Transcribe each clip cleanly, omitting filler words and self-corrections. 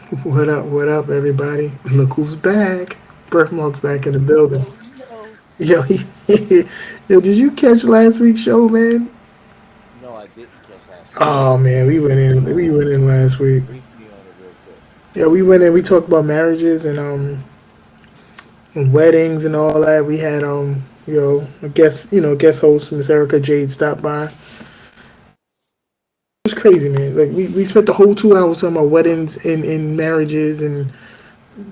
What up, everybody? Look who's back. Birfmark's back in the building. Yo, yo. Yo, yo, did you catch last week's show, man? No, I didn't catch last week's Oh show. man, we went in last week. Brief me on it real quick. Yeah, we went in. We talked about marriages and weddings and all that. We had a guest host Miss Erica Jade stopped by. It was crazy, man. Like we spent the whole 2 hours talking about weddings and marriages and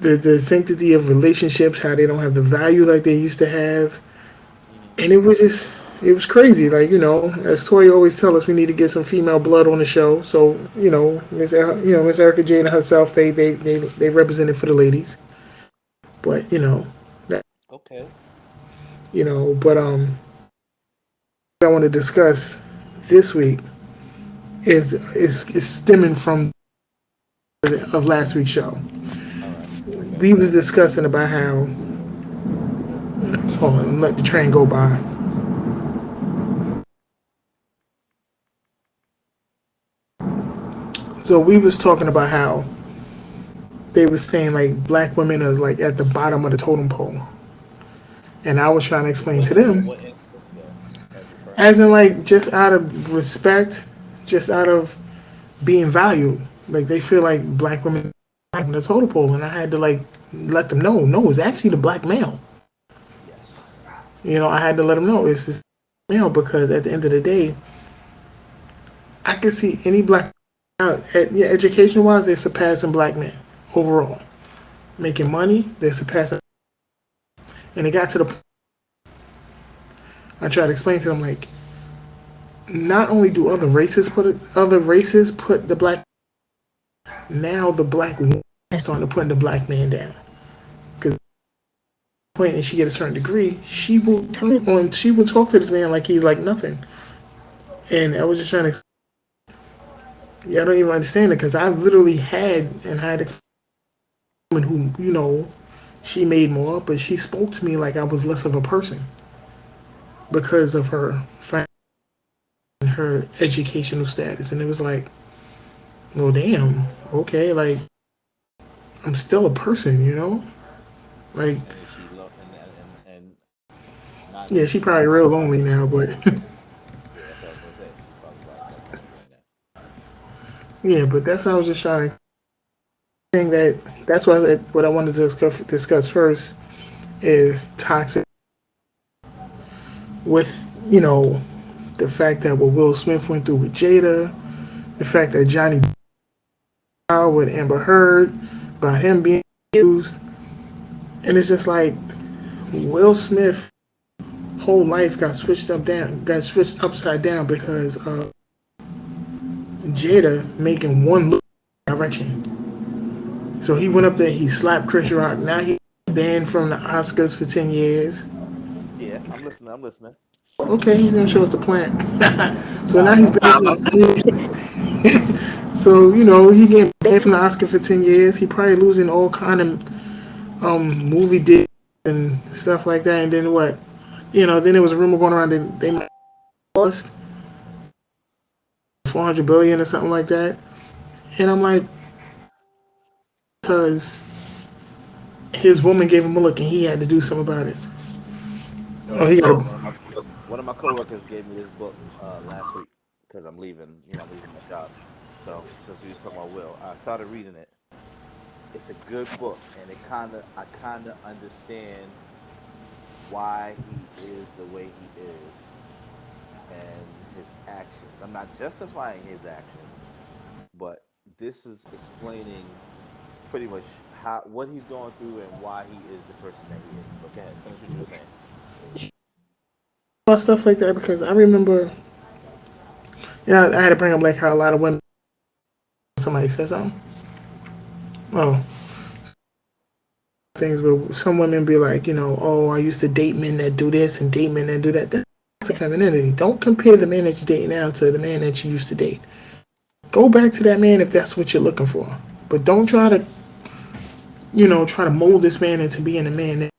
the sanctity of relationships, how they don't have the value like they used to have. Hmm. And it was crazy. Like, as Tori always tell us, we need to get some female blood on the show. So, Miss Erica Jane and herself, they represented for the ladies. But, that, Okay. but I want to discuss this week is stemming from of last week's show. All right. Okay. We was discussing about how, hold on, let the train go by. So we was talking about how they was saying like black women are like at the bottom of the totem pole, and I was trying to explain to In them, what instance though? As referring as to? in like just out of respect, just out of being valued, like they feel like black women are on the totem pole, and I had to like let them know, no, it's actually the black male. Yes. I had to let them know it's this male because at the end of the day, I can see any black yeah, education wise, they're surpassing black men overall. Making money, they're surpassing, and it got to the point I tried to explain to them like not only do other races put the black, now the black woman is starting to put the black man down because point and she get a certain degree, she will talk to this man like he's like nothing. And I was just trying to, yeah, I don't even understand it because I literally had a woman who she made more, but she spoke to me like I was less of a person because of her and her educational status, and it was like, well, damn, okay, like I'm still a person, like And is she and not yeah, she probably not real just lonely by now, but yeah, that's what I was gonna say. She's probably by herself lonely right now. yeah, but that's how I was just trying to think that's why I said what I wanted to discuss first is toxic with the fact that what Will Smith went through with Jada, the fact that Johnny with Amber Heard about him being used, and it's just like Will Smith whole life got switched upside down because of Jada making one look direction. So he went up there, he slapped Chris Rock. Now he's banned from the Oscars for 10 years. Yeah, I'm listening. I'm listening. Okay, he's gonna show us the plan. So Nah, now I'm he's I'm banned. listening. So he getting banned from the Oscar for 10 years. He probably losing all kind of movie deals and stuff like that. And then what? Then there was a rumor going around that they might lost 400 billion or something like that. And I'm like, because his woman gave him a look and he had to do something about it. Oh, So he got a one of my coworkers gave me this book last week because I'm leaving. I'm leaving my job. So since we was talking about Will, I started reading it. It's a good book, and I kind of understand why he is the way he is and his actions. I'm not justifying his actions, but this is explaining pretty much how what he's going through and why he is the person that he is. But go ahead, finish what you were saying. about stuff like that because I remember, I had to bring up like how a lot of women, somebody says something. Oh, things where some women be like, oh, I used to date men that do this and date men that do that. That's femininity. Don't compare the man that you date now to the man that you used to date. Go back to that man if that's what you're looking for. But don't try to mold this man into being a man that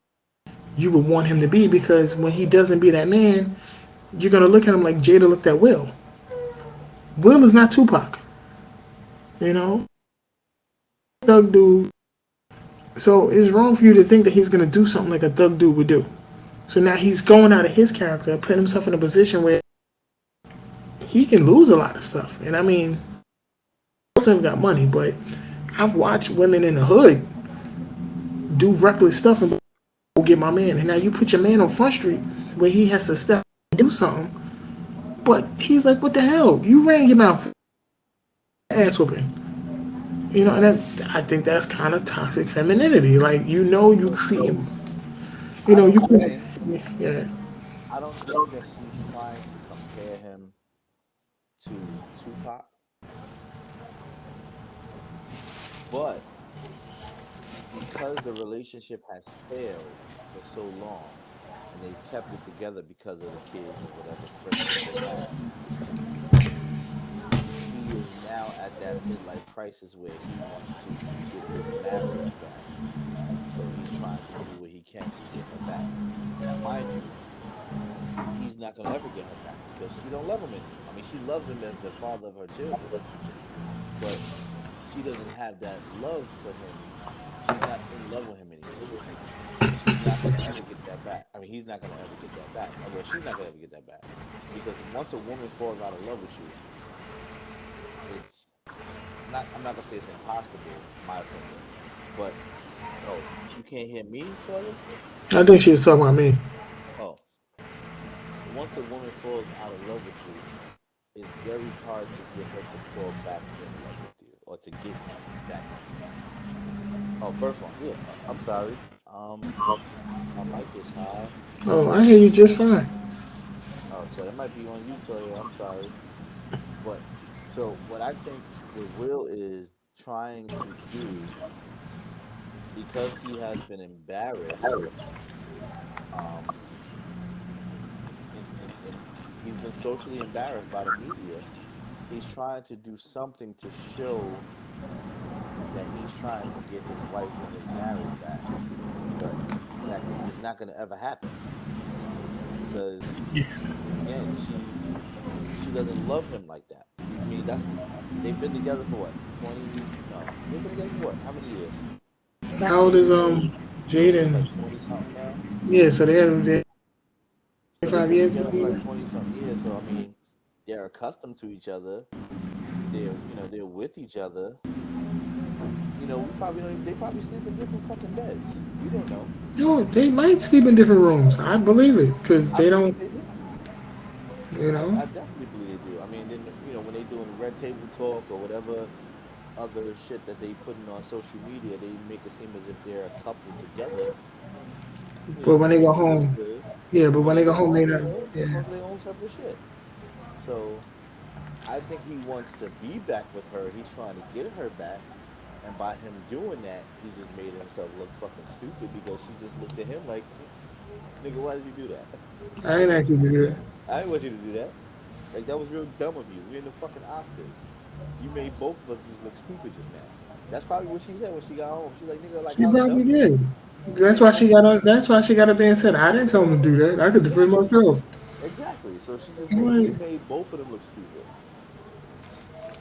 you would want him to be because when he doesn't be that man, you're gonna look at him like Jada looked at Will. Will is not Tupac, you know. thug dude. So it's wrong for you to think that he's gonna do something like a thug dude would do. So now he's going out of his character, putting himself in a position where he can lose a lot of stuff. And I mean, also have got money, but I've watched women in the hood do reckless stuff and go get my man. And now you put your man on Front Street where he has to step and do something. But he's like, what the hell? You ran your mouth ass whooping. You know, and I think that's kind of toxic femininity. Like, you treat So him, I you don't could, think yeah. I don't think that she's trying to compare him to Tupac, but because the relationship has failed for so long and they've kept it together because of the kids and whatever friendship they have, he is now at that midlife crisis where he wants to get his marriage back. So he's trying to do what he can to get her back. Now, mind you, he's not going to ever get her back because she don't love him anymore. I mean, she loves him as the father of her children, but she doesn't have that love for him. She's not in love with him anymore. So she's not going to ever get that back. I mean, he's not going to ever get that back. Well, she's not going to ever get that back because once a woman falls out of love with you, it's not. I'm not going to say it's impossible, my opinion, but oh, you can't hear me, Toya? I think she was talking about me. Oh, once a woman falls out of love with you, it's very hard to get her to fall back in love with you or to get back with you. Oh, birthmark. Yeah, I'm sorry. My mic is high. Oh, I hear you just fine. Oh, so that might be on you, Toya. I'm sorry. But so what I think what Will is trying to do because he has been embarrassed, um, and he's been socially embarrassed by the media. He's trying to do something to show that he's trying to get his wife and his marriage back, but that is not going to ever happen because again, she doesn't love him like that. I mean, that's they've been together for what 20? No, they've been together for what? How many years? How old is Jada Jada? is like 20 something now. Yeah, so they So they've 5 been years together for like together. 20 something years. So I mean, they're accustomed to each other. They're with each other. We probably don't even, they probably sleep in different fucking beds. We don't know. No, they might sleep in different rooms. I believe it because I they don't, believe they do. you know. I definitely believe they do. I mean, then when they doing red table talk or whatever other shit that they putting on social media, they make it seem as if they're a couple together, But when they go together really home, good. yeah. But But when when they they go go home, they home, not. they Yeah. on to their own separate shit. So I think he wants to be back with her. He's trying to get her back. And by him doing that, he just made himself look fucking stupid because she just looked at him like, nigga, why did you do that? I I ain't ain't want you actually to do do that. that. I ain't want you to do that. Like, that was real dumb of you. We're in the fucking Oscars. You made both of us just look stupid just now. That's probably what she said when she got home. She's like, nigga, like, She how probably dumb you. did. That's Yeah, why like, she got on. That's why she got up there and said, "I didn't tell him to do that. I could defend exactly. myself." Exactly. So he Like, made both of them look stupid.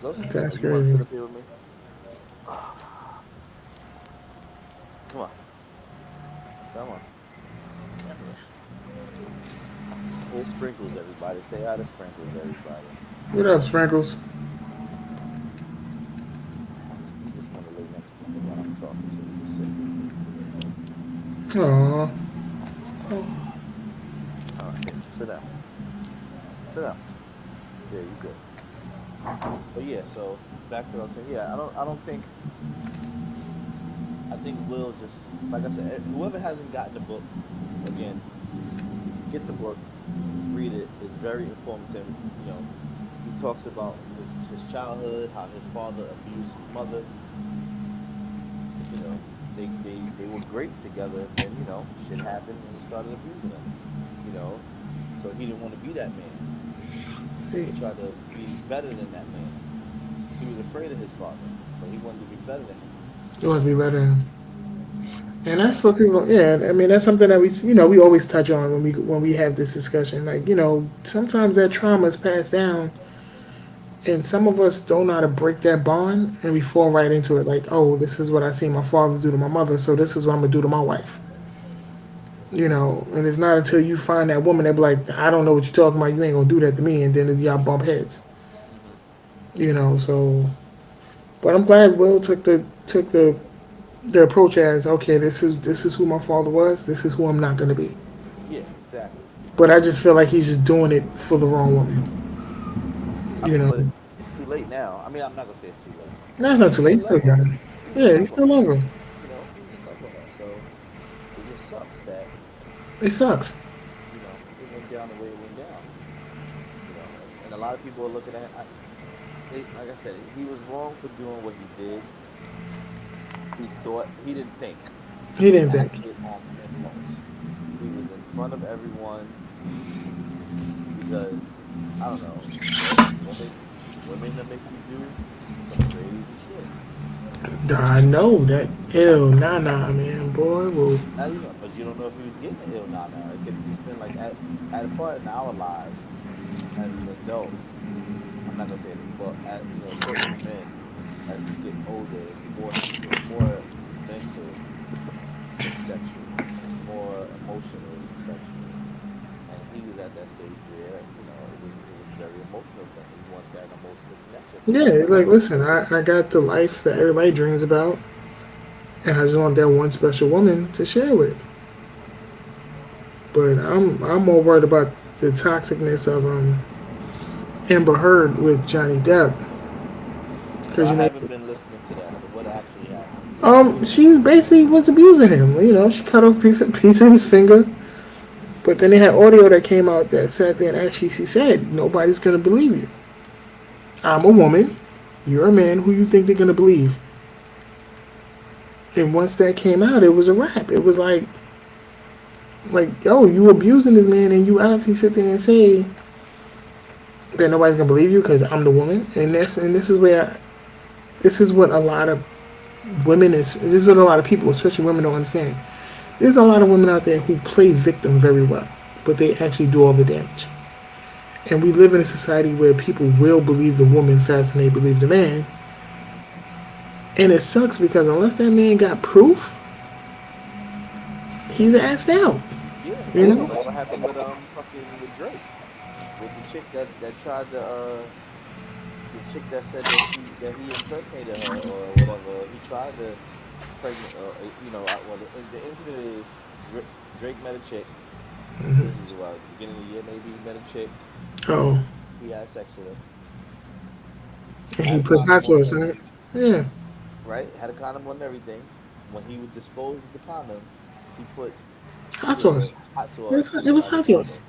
Los, that's you want to sit crazy. up here with me? Come on. Come on. Come here. Here's Sprinkles, everybody. Say hi to Sprinkles, everybody. What up, Sprinkles? He just want to lay next to me while I'm talking, so he just sitting next to me. Aw. All right, here, sit down. Sit down. Yeah, you good. But yeah, so back to what I was saying. Yeah, I don't think. I think Will's just like I said. Whoever hasn't gotten the book, again, get the book, read it. It's very informative. He talks about his childhood, how his father abused his mother. They were great together, and then shit happened, and he started abusing her. So he didn't want to be that man. So See, he tried to be better than that man. He was afraid of his father, but he wanted to be better than him. you want to be better. And that's what people. Yeah, I mean, that's something that we always touch on when we have this discussion. Like, sometimes that trauma is passed down And some of us don't know how to break that bond, and we fall right into it. Like, oh, this is what I see my father do to my mother, so this is what I'm gonna do to my wife. And it's not until you find that woman that be like, I don't know what you're talking about. You ain't gonna do that to me, and then y'all bump heads. Hmm. So, but I'm glad Will took the approach as okay. This is who my father was. This is who I'm not gonna be. Yeah, exactly. But I just feel like he's just doing it for the wrong woman. I You mean, know, but it's too late now. I mean, I'm not gonna say it's too late. that's not He too late. still He's still love her. young. He's in Yeah, he love with still her. love her. He's in love with her. So it just sucks that It sucks. it went down the way it went down. And a lot of people are looking at. Like I said, he was wrong for doing what he did. He didn't think. He He didn't think. acted on impulse. He was in front of everyone because I don't know. Women that make you do some crazy shit. I know that ill nah man, boy. Well, Now but you don't know if he was getting the ill nana. It could have just been like at a point in our lives as an adult. I'm not gonna say it, but certain men as we get older, it's more mental than sexual. It's more emotional than sexual. And he was at that stage where it was very emotional for him. He wanted that emotional connection, so yeah. he It's went. like, listen, I got the life that everybody dreams about, and I just want that one special woman to share with. But I'm more worried about the toxicness of Amber Heard with Johnny Depp, So because I haven't been listening to that. So what actually happened? she basically was abusing him. She cut off a piece of his finger. But then they had audio that came out that sat there and actually she said, nobody's gonna believe you. I'm a woman. You're a man. Who you think they're gonna believe? And once that came out, it was a wrap. It was like, yo, you abusing this man, and you actually sit there and say that nobody's gonna believe you because I'm the woman. And this is what a lot of women is. This is what a lot of people, especially women, don't understand. There's a lot of women out there who play victim very well, but they actually do all the damage. And we live in a society where people will believe the woman faster than they believe the man. And it sucks because unless that man got proof, he's assed out. Yeah, You know? like what happened with fucking with Drake, with the chick that tried to the chick that said that he impregnated her or whatever. He tried to pregnant. Well, the incident is Drake met a chick. This is about the beginning of the year. Maybe he met a chick. Oh, He had sex with her. and Had he a put hot condom on and sauce in it. everything. Yeah, Right? Had a condom on and everything. When he would dispose of the condom, he put he hot put the sauce. hot It was, sauce it was inside the hot sauce. condom,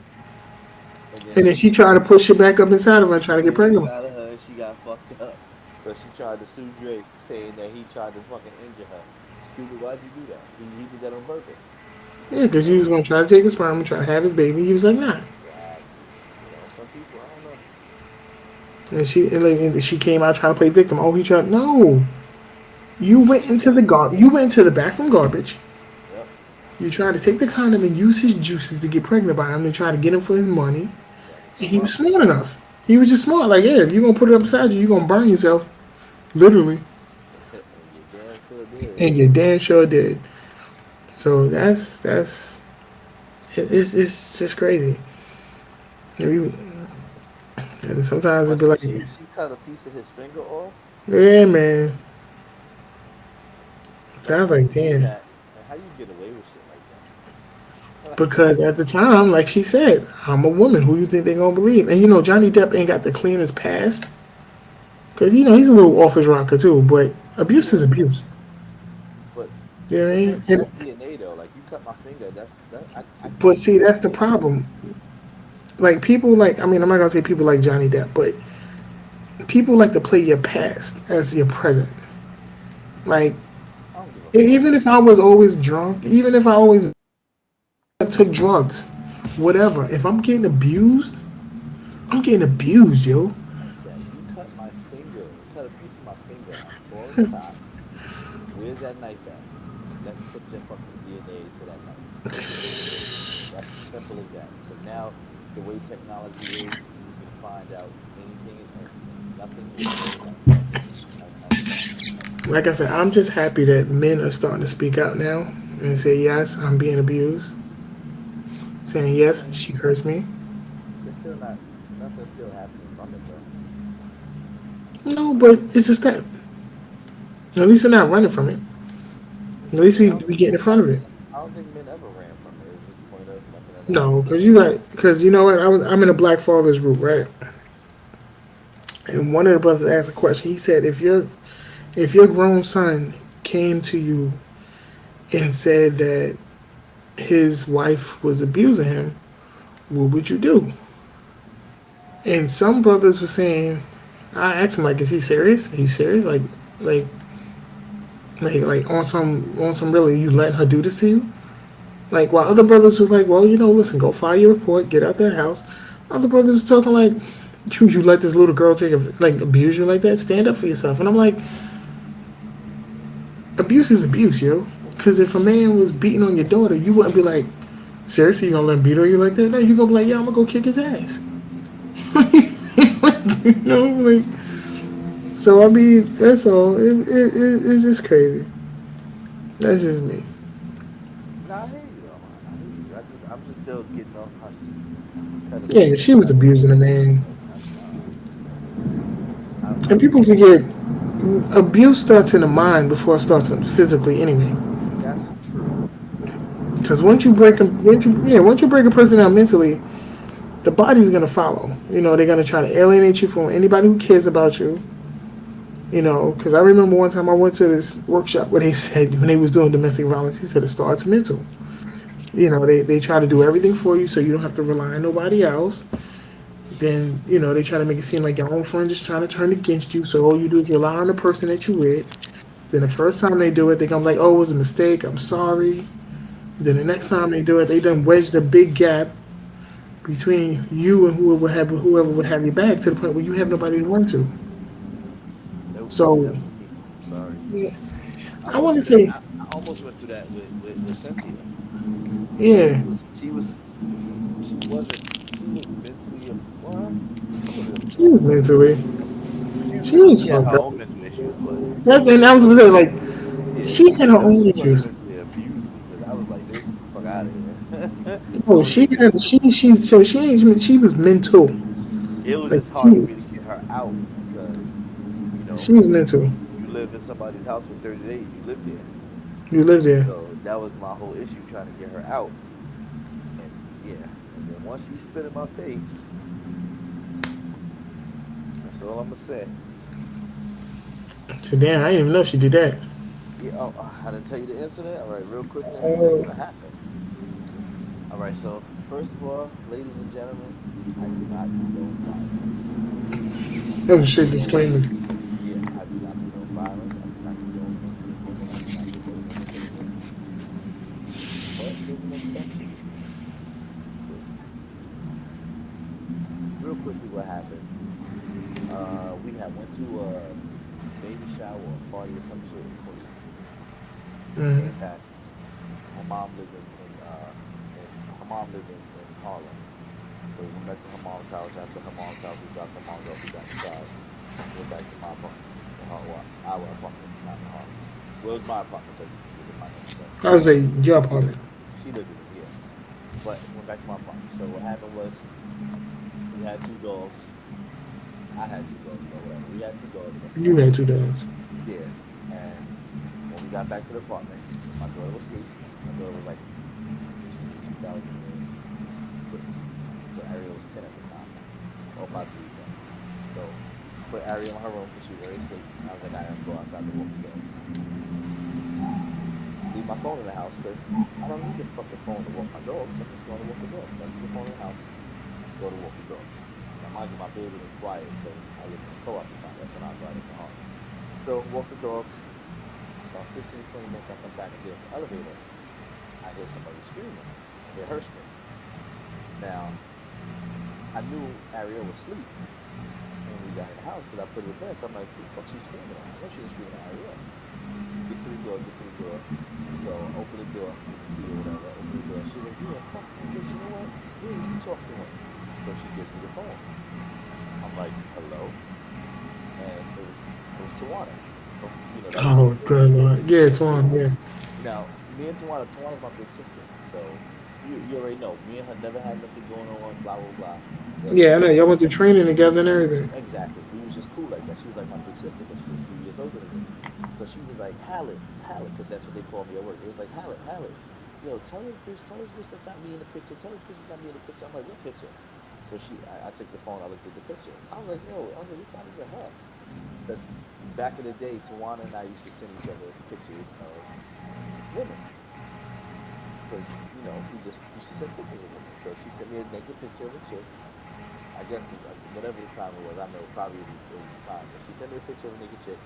and then And then she she tried to push it back up inside of her and try to put get it pregnant. inside of her, and she got fucked up. So she tried to sue Drake, saying that he tried to fucking injure her. Stupid! Why'd you do that? He did that on purpose. Yeah, because You he was know going to try to take his sperm and try to have his baby. He was like, nah. exactly. Some people I don't know. And she came out trying to play victim. Oh, he tried. No. You He went was into the saying gar. You went into the bathroom garbage. yep, You tried to take the condom and use his juices to get pregnant by him and try to get him for his money. tried to And come he was up, smart enough. He was just smart. Like, yeah, if you're gonna put it up beside you, you're gonna burn yourself, literally. and you damn sure did. And you damn sure did. So it's just crazy. And sometimes it'd But be so like, she cut a piece of his finger off. yeah, man. Like Sounds how you like do damn. that? Like how you get away with shit like that? Because at the time, like she said, I'm a woman. Who you think they gonna believe? And Johnny Depp ain't got the cleanest past. Because he's a little off his rocker too. But abuse is Yeah, abuse. but You know what I mean? that's DNA though. Like you cut my finger. I But can't see, prove that's the anything. problem. Like people like, I mean, I'm not gonna say people like Johnny Depp, but people like to play your past as your present. Like I don't give a fuck. even if I was always drunk, even if I always took drugs, whatever. If I'm getting abused, I'm getting abused, yo. Like that. You cut my finger. Cut a piece of my finger. I'm calling the cops. Where's that knife at? Let's put your fucking DNA to that knife. That's as simple as that. Because now the way technology is, you can find out anything and everything. Nothing was ever done right at the time. Like I said, I'm just happy that men are starting to speak out now and say, yes, I'm being abused. Saying, yes, Yeah, she hurts me. they're still not. Nothing's still happening from it though. No, but it's a step. At least we're not running from it. At least Yeah, we get in front of it. I don't think men ever ran from it. It's just the point of nothing ever No, happened. because you got, because you know what? I'm in a Black Fathers group, right? And one of the brothers asked a question. He said, if your grown son came to you and said that his wife was abusing him, what would you do? And some brothers were saying, I asked him like, is he serious? Are you serious? Like, like on some really, you letting her do this to you? Like while other brothers was like, well, listen, go file your report, get out that house. Other brothers was talking like, you let this little girl like abuse you like that? Stand up for yourself. And I'm like, abuse is abuse, yo. Because if a man was beating on your daughter, you wouldn't be like, seriously, you gonna let him beat on you like that? No, you gonna be like, yeah, I'm gonna go kick his ass. Like, so I mean, that's all. It's just crazy. That's just me. No, I hear you though. I hear you. I'm just still getting off how she Yeah, pedestaled she him was like he was abusing a some shit. man. That's And people forget abuse starts in the mind before it starts physically anyway. that's true. Because once you break them, once you break a person down mentally, the body's gonna follow. They're gonna try to alienate you from anybody who cares about you. Because I remember one time I went to this workshop where they said when they was doing domestic violence, he said it starts mental. They try to do everything for you so you don't have to rely on nobody else. Then, they try to make it seem like your own friends is trying to turn against you. So all you do is rely on the person that you with. Then the first time they do it, they come like, oh, it was a mistake. I'm sorry. Then the next time they do it, they done wedged a big gap between you and whoever would have your back to the point where you have nobody to run to. Nope, So never me. I'm sorry. yeah, I I went want to through that. say, I almost went through that with Cynthia. yeah, She was mentally well. I wouldn't she was mentally, she was she had her fucked up. own mental issues, but And I was gonna say like, yeah, she had her own she wasn't issues. mentally abusing me because I was like, bitch, get the fuck out of here. Oh, Go live with me. she was mental. It was Like just hard for me to get her out because, you know, she was mental. you live in somebody's house for 30 days, you live there. You lived there. So that was my whole issue trying to get her out. And yeah, and then once she spit in my face, that's all I'm gonna say. So damn, I didn't even know she did that. Yeah, oh, I didn't tell you the incident. All right, real quickly, I'm gonna tell you what happened. All right, so first of all, ladies and gentlemen, I do not condone violence. Oh I shit, do not. disclaimers. Yeah, I do not condone violence. I do not condone injuring women. I do not condone women hitting women. But there's an exception to it. Real quickly, what happened? We had went to a baby shower or party or some shit in Queens. We Mm-hmm. came back. Her mom lived in her mom lived in Harlem. So we went back to her mom's house. After her mom's house, we dropped her mom's off. We got in the car. Went back to my apartment, well, our apartment at the time in Harlem. Well, it was my apartment because it was in my name, but I was like, your apartment. she lived in it, yeah. But went back to my apartment. So what happened was we had two dogs. I had two dogs, but whatever. We had two dogs at the You time. had two dogs. Yeah. And when we got back to the apartment, my daughter was asleep. My daughter was like, this was in 2006. So Ariel was 10 at the time, or about to be 10. So I put Ariel in her room because she was already asleep. And I was like, I am go outside to walk the dogs. Leave my phone in the house because I don't need the fucking phone to walk my dogs. I'm just going to walk the dogs. So I leave the phone in the house, go to walk the dogs. Now, mind you, my building is quiet because I lived in a co-op at the time. That's when I was riding to Harlem. So walk the dogs. About 15, 20 minutes, I come back and get in the elevator. I hear somebody screaming. I hear her scream. Now, I knew Ariel was asleep when we got in the house because I put her to bed. So I'm like, who the fuck she screaming at? I know she was screaming at Ariel. Get to the door, get to the door. So open the door with the key or whatever. Open the door. She's like, yeah, fuck him, bitch. You know what? Yeah, you can talk to him. So she gives me the phone. I'm like, hello? Tawana from that was Oh, good Lord. Yeah, yeah it's on. Yeah. now me and Tawana's my big sister, so you already know me and her never had nothing going on, blah blah blah. And Yeah, I know. Y'all went to training together and everything. exactly, we was just cool like that. She was like my big sister, but she's a few years older than me. So she was like, Hallet, because that's what they call me at work. It was like, Hallet, yo, tell this bitch that's not me in the picture. Tell this bitch that's not me in the picture. I'm like, what picture? So I took the phone, I looked at the picture. I was like, yo, I was like, it's not even her. Because back in the day, Tawana and I used to send each other pictures of women. Because, we just used to send pictures of women. So she sent me a naked picture of a chick. I guess whatever the time it was, I know probably it was the time, but she sent me a picture of a naked chick.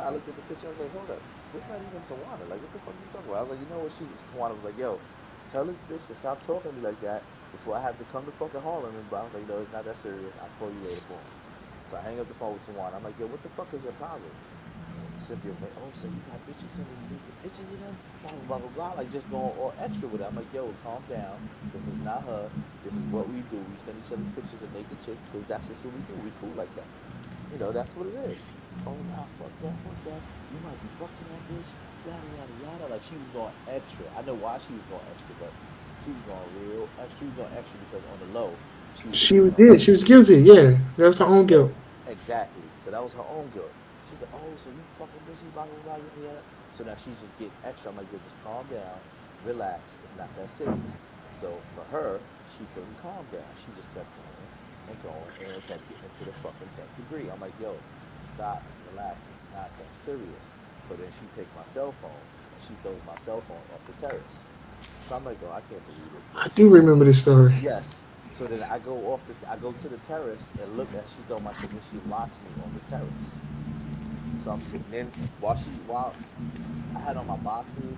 I looked at the picture, I was like, hold up, this not even Tawana. Like, what the fuck are you talking about? I was like, you know what? Tawana was like, yo, tell this bitch to stop talking to me like that before I have to come to fucking Harlem. And but I was like, no, it's not that serious. I'll call you later, boom. So I hang up the phone with Tawana. I'm like, yo, what the fuck is your problem? And Cynthia was like, oh, so you got bitches sending you naked pictures of them? Blah, blah, blah, blah, blah. Like, just going all extra with it. I'm like, yo, calm down. This is not her. This is what we do. We send each other pictures of naked chicks because that's just what we do. We cool like that. That's what it is. Oh, nah, fuck that, fuck that. You might be fucking that bitch. Yada, yada, yada. Like, she was going extra. I know why she was going extra, but she was going real extra. She was going extra because on the low, she was a She female. did. She was guilty. Yeah, that was her own guilt. Exactly. So that was her own guilt. She's like, oh, so you fucking bitches, blah, blah, blah, yada, yada. So now she's just getting extra. I'm like, yo, just calm down, relax. It's not that serious. So for her, she couldn't calm down. She just kept going, and it kept getting into the fucking 10th degree. I'm like, yo, stop, relax. It's not that serious. So then she takes my cell phone, and she throws my cell phone off the terrace. So I'm like, oh, I can't believe this I bitch. do remember this story. Yes. So then I go to the terrace and look at she throw my shit and she locks me on the terrace. So I'm sitting in while I had on my boxes.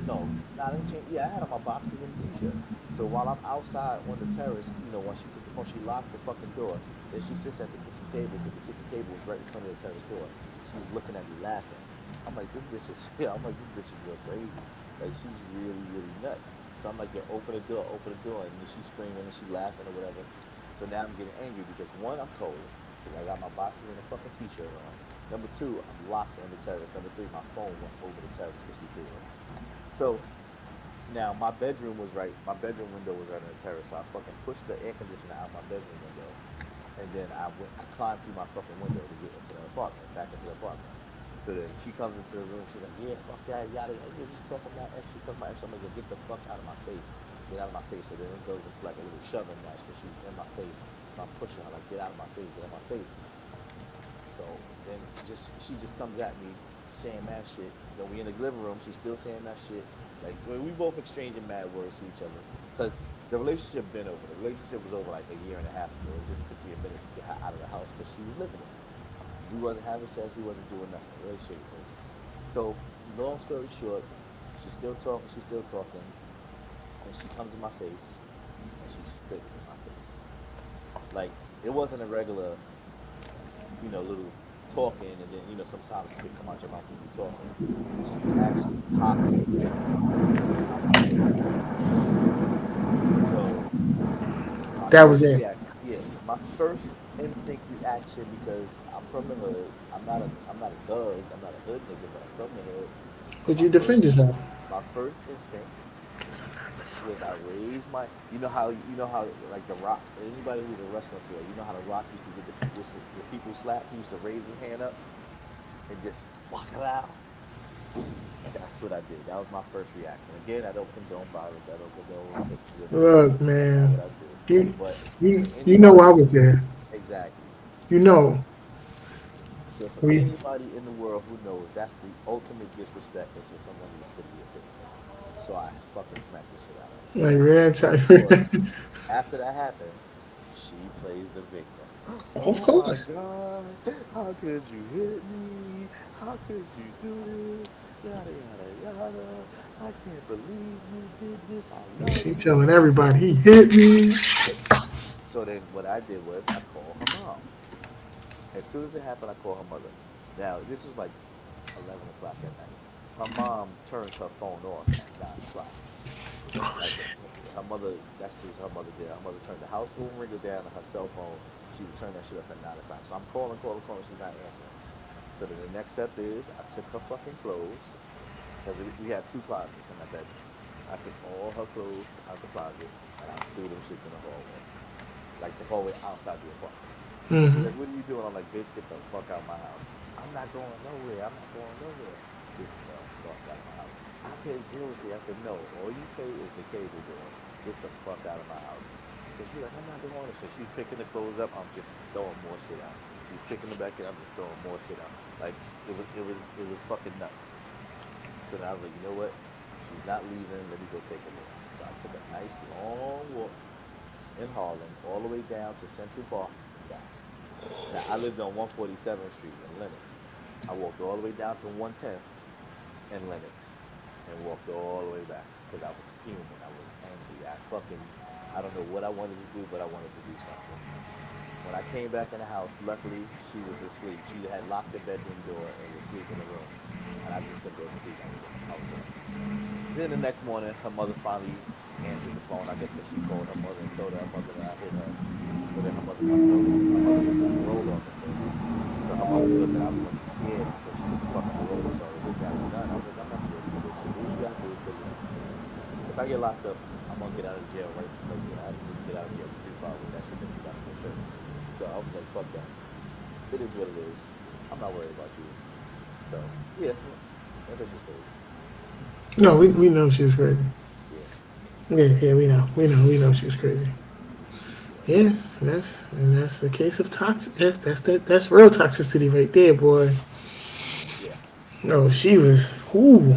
No, not in change. Yeah, I had on my boxes and a t-shirt. So while I'm outside on the terrace, when she took the phone, she locked the fucking door. Then she sits at the kitchen table because the kitchen table was right in front of the terrace door. She's looking at me laughing. I'm like, this bitch is yeah. I'm like, this bitch is real crazy. Like she's really really nuts. So I'm like, yo, open the door, and then she's screaming and she laughing or whatever. So now I'm getting angry because one, I'm cold because I got my boxes and a fucking t-shirt on. Number two, I'm locked on the terrace. Number three, my phone went over the terrace because she threw it. So now my bedroom was right. My bedroom window was right on the terrace. So I fucking pushed the air conditioner out my bedroom window, and then I climbed through my fucking window to get into the apartment, back into the apartment. So then she comes into the room. She's like, "Yeah, fuck that, yada. You're just talking about extra, talking about extra." I'm like, "Get the fuck out of my face, get out of my face." So then it goes into like a little shoving match because she's in my face. So I'm pushing her like, "Get out of my face, get out of my face." So then she just comes at me saying mad shit. Then we in the living room, she's still saying that shit. Like we both exchanging mad words to each other. Cause the relationship been over. The relationship was over like a year and a half ago. It just took me a minute to get her out of the house because she was living it. We wasn't having sex, we wasn't doing nothing. The relationship was over. So long story short, she's still talking, and she comes in my face and she spits in my face. Like it wasn't a regular little talking, and then sometimes spit come out your mouth when you're talking. She actually popped the spit in my face. So my That was first it. react, yeah, my first instinct reaction because I'm from the hood. I'm not a thug. I'm not a hood nigga, but I'm from the hood. So Could you defend yourself? my first instinct was I raised my. You know how like the Rock. Anybody who's a wrestling fan, you know how the Rock used to get the people slapped. He used to raise his hand up and just walk it out. That's what I did. That was my first reaction. Again, I don't condone violence. I don't condone hitting women. Look, That's not man. what I do. You But you for you know I anybody, was there. exactly. You So, know so for we. anybody in the world who knows, that's the ultimate disrespect is for someone to spit in your face. So I fucking smacked the shit out of her. Like real But time. of course, after that happened, she plays the victim. Of Oh my course. God, how could you hit me? How could you do this? Yada, yada, yada. I can't believe you did this. I love She you. telling everybody he hit me. So then what I did was I called her mom. As soon as it happened, I called her mother. Now, this was like 11 o'clock at night. Her mom turns her phone off at 9 o'clock. Oh Like shit. her mother, that's just her mother did. Her mother turned the house ringer down on her cell phone. She would turn that shit off at 9 o'clock. So I'm calling, calling, calling. She's not answering. So then the next step is I took her fucking clothes because we had two closets in my bedroom. I took all her clothes out the closet and I threw them shits in the hallway, like the hallway outside the apartment. She's like, "What are you doing?" I'm like, "Bitch, get the fuck out of my house. I'm not going nowhere. I'm not going nowhere. Get the fuck out of my house. I pay bills here." I said, "No, all you pay is the cable bill. Get the fuck out of my house." So she's like, "I'm not doing it." So she's picking the clothes up. I'm just throwing more shit out. She's picking it back in. I'm just throwing more shit out. Like it was fucking nuts. So then I was like, you know what? She's not leaving. Let me go take a look. So I took a nice long walk in Harlem, all the way down to Central Park and back. Now I lived on 147th Street in Lenox. I walked all the way down to 110th in Lenox and walked all the way back because I was fuming. I was angry. I don't know what I wanted to do, but I wanted to do something. When I came back in the house, luckily she was asleep. She had locked the bedroom door and was asleep in the room, and I just couldn't go to sleep. I was up. Then the next morning, her mother finally answered the phone. I guess because she called her mother and told her mother that I hit her. So then her mother was a parole officer. So her mother thought that I was gonna be scared because she was a fucking parole officer. She got a gun. I was like, I'm not scared of you, bitch. Do what you gotta do because if I get locked up, I'm gonna get out of jail right. Like I need to get out of jail free file with that shit that you got on your shirt. So I was like, fuck that. It is what it is. I'm not worried about you. So yeah, that bitch was crazy. No, we know she was crazy. Yeah, Yeah, we know she was crazy. yeah, Yeah, that's the case of toxic. That's real toxicity right there, boy. yeah. No, she was. Ooh,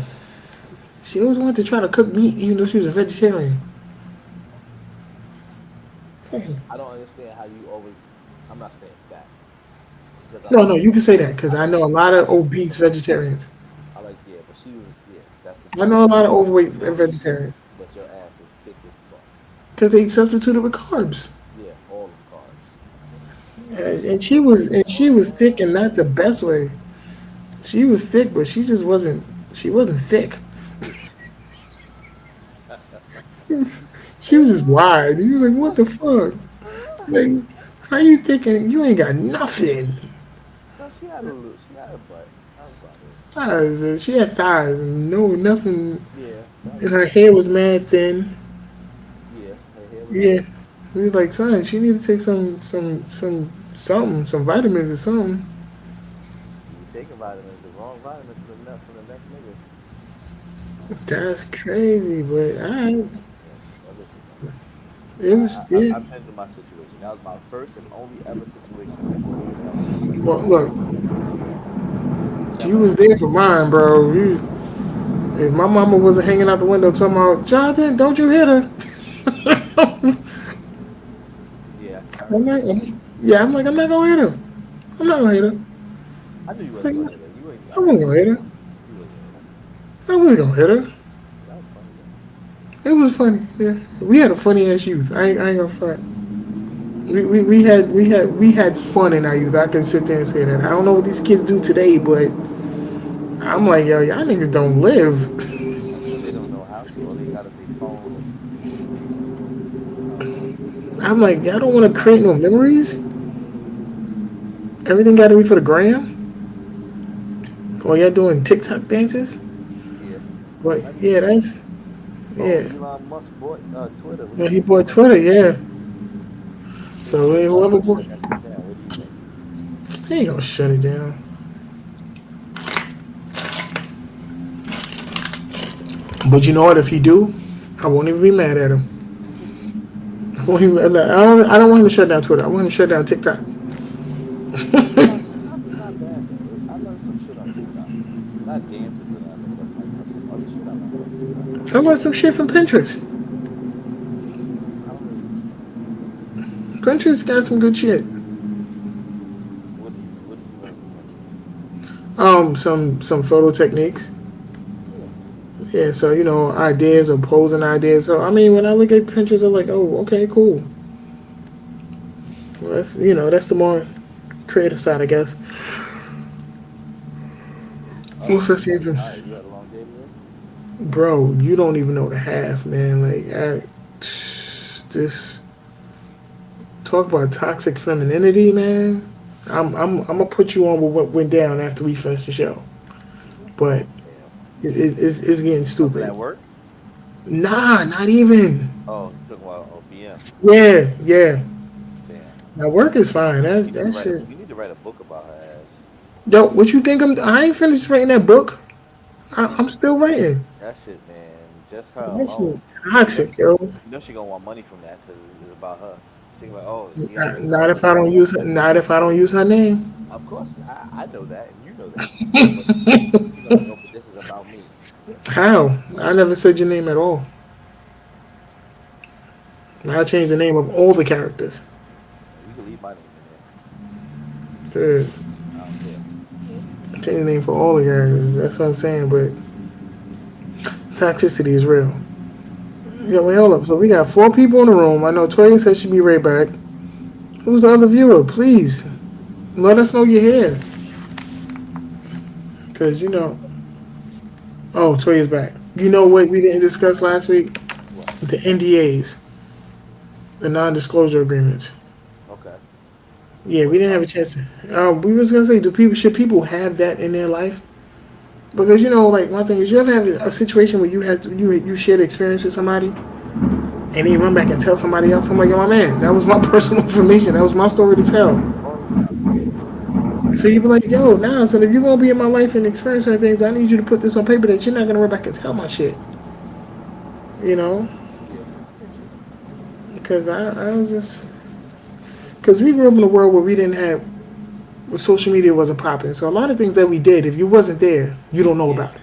she always wanted to try to cook meat, even though she was a vegetarian. I don't understand how you always. I'm not saying fat because I No, like no, you can say that I because I like know a lot I of like obese vegetarians. I like yeah, but she was yeah. That's the I thing. know a lot of overweight You'll eat, vegetarians but your ass is thick as fuck. because they substituted with carbs. Yeah, all them carbs. And, And and she's she thick was as and she was thick and fuck. not the best way. She was thick, but she just wasn't. She wasn't thick. She was just wide. You was like, what the fuck? Like, how you thinking you ain't got nothing? No, she had a little. She had a butt. That was about it. She had thighs and no nothing. Yeah, that was And her about hair it. was mad thin. Yeah, her hair was Yeah, thin. we was like, son, she need to take some vitamins or something. She was taking vitamins, the wrong vitamins from the next nigga. That's crazy, but I Yeah, that bitch was nuts. it was it. I've been through my situation. That was my first and only ever situation with a female person. Well, look, you Never was ever. there for mine, bro. If my mama wasn't hanging out the window talking about Jonathan, don't you hit her? Yeah, I I'm remember like, that. yeah, I'm like, I'm not gonna hit her. I'm not gonna hit her. I knew you wasn't Like, gonna hit her. I I knew wasn't you gonna wasn't hit gonna her. hit her. You wasn't gonna hit her. I wasn't gonna hit her. That was funny though. It was funny. Yeah, we had a funny ass youth. I ain't gonna front. We had fun in our youth. I can sit there and say that. I don't know what these kids do today, but I'm like, yo, y'all niggas don't live. That's because they don't know how to. All they got is their phone and you know I'm like, y'all don't want to create no memories. Everything got to be for the gram. Or y'all doing TikTok dances. yeah. But Not even yeah, that. that's Oh, yeah. Elon Musk bought Twitter. What do Well, you he think bought about Twitter, that? yeah. They So say he's whoever gonna bought, shut that shit down. What do you think? he ain't gonna shut it down. But you know what? If he do, I won't even be mad at him. I won't even. I don't want him to shut down Twitter. I want him to shut down TikTok. TikTok is not bad though. I learned some shit on TikTok. Not dances or nothing, but it's like some other shit I learned on TikTok. I learned some shit from Pinterest. I don't really use Pinterest. Pinterest got some good shit. What did you learn from Pinterest? Some photo techniques. Yeah. Yeah, so ideas or posing ideas. So I mean, when I look at Pinterest, I'm like, oh, okay, cool. Well, that's the more creative side, I guess. Oh, What's so that you got even? tired. You had a long day today? Bro, you don't even know the half, man. Like, this talk about toxic femininity, man. I'm gonna put you on with what went down after we finish the show. But Damn. it's getting Something stupid. at work? Nah, not even. Oh, you talking about on BM? Yeah, yeah. Damn. Now work is fine. We That's need to that write a shit. we need to write a book about her ass. Yo, what you think? I ain't finished writing that book. I'm Man, still writing. that shit, man. Just her That shit is alone. toxic, yo. You know she gonna want money from that because it's about her. She gonna be like, oh, you gotta get Not royalties if I off don't that. use her. Not if I don't use her name. Of course, I know that, and you know that. But she gonna be, no, but this is about me. How? I never said your name at all. I changed the name of all the characters. You can leave my name in there. Dude, I don't care. I changed the name for all the characters. That's what I'm saying. But toxicity is real. Yeah, wait, hold up. So we got four people in the room. I know Toya said she'd be right back. Who's the other viewer? Please let us know you're here. Because, you know. Oh, Toya's back. You know what we didn't discuss last week? What? The NDAs, the non disclosure agreements. Okay. Yeah, What we didn't have about a it? chance. We was gonna say, do people should people have that in their life? Because you know, like one thing is, you ever have a situation where you shared experience with somebody, and then you run back and tell somebody else. I'm like, yo, my man, that was my personal information. That was my story to tell. All the time. So you be like, yo, nah. So if you're gonna be in my life and experience certain things, I need you to put this on paper that you're not gonna run back and tell my shit. You know, Yeah, I get you. because I was just because we grew up in a world where we didn't have where social media wasn't popping. So a lot of things that we did, if you wasn't there, you don't know Yeah. about it.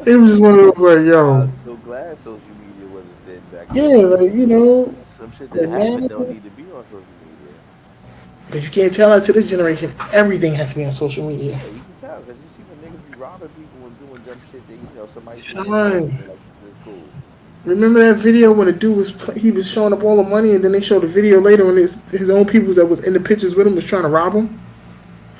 It was just one of those like, yo, I'm so glad social media wasn't then back yeah, then. like you know. Some shit that But happened now, don't need to be on social media. but you can't tell that to this generation. Everything has to be on social media. Yeah, you can tell because you see when niggas be robbing people and doing dumb shit that somebody see their post Son, and they're like, "This is cool." remember that video when the dude was he was showing up all the money, and then they showed the video later when his own people that was in the pictures with him was trying to rob him.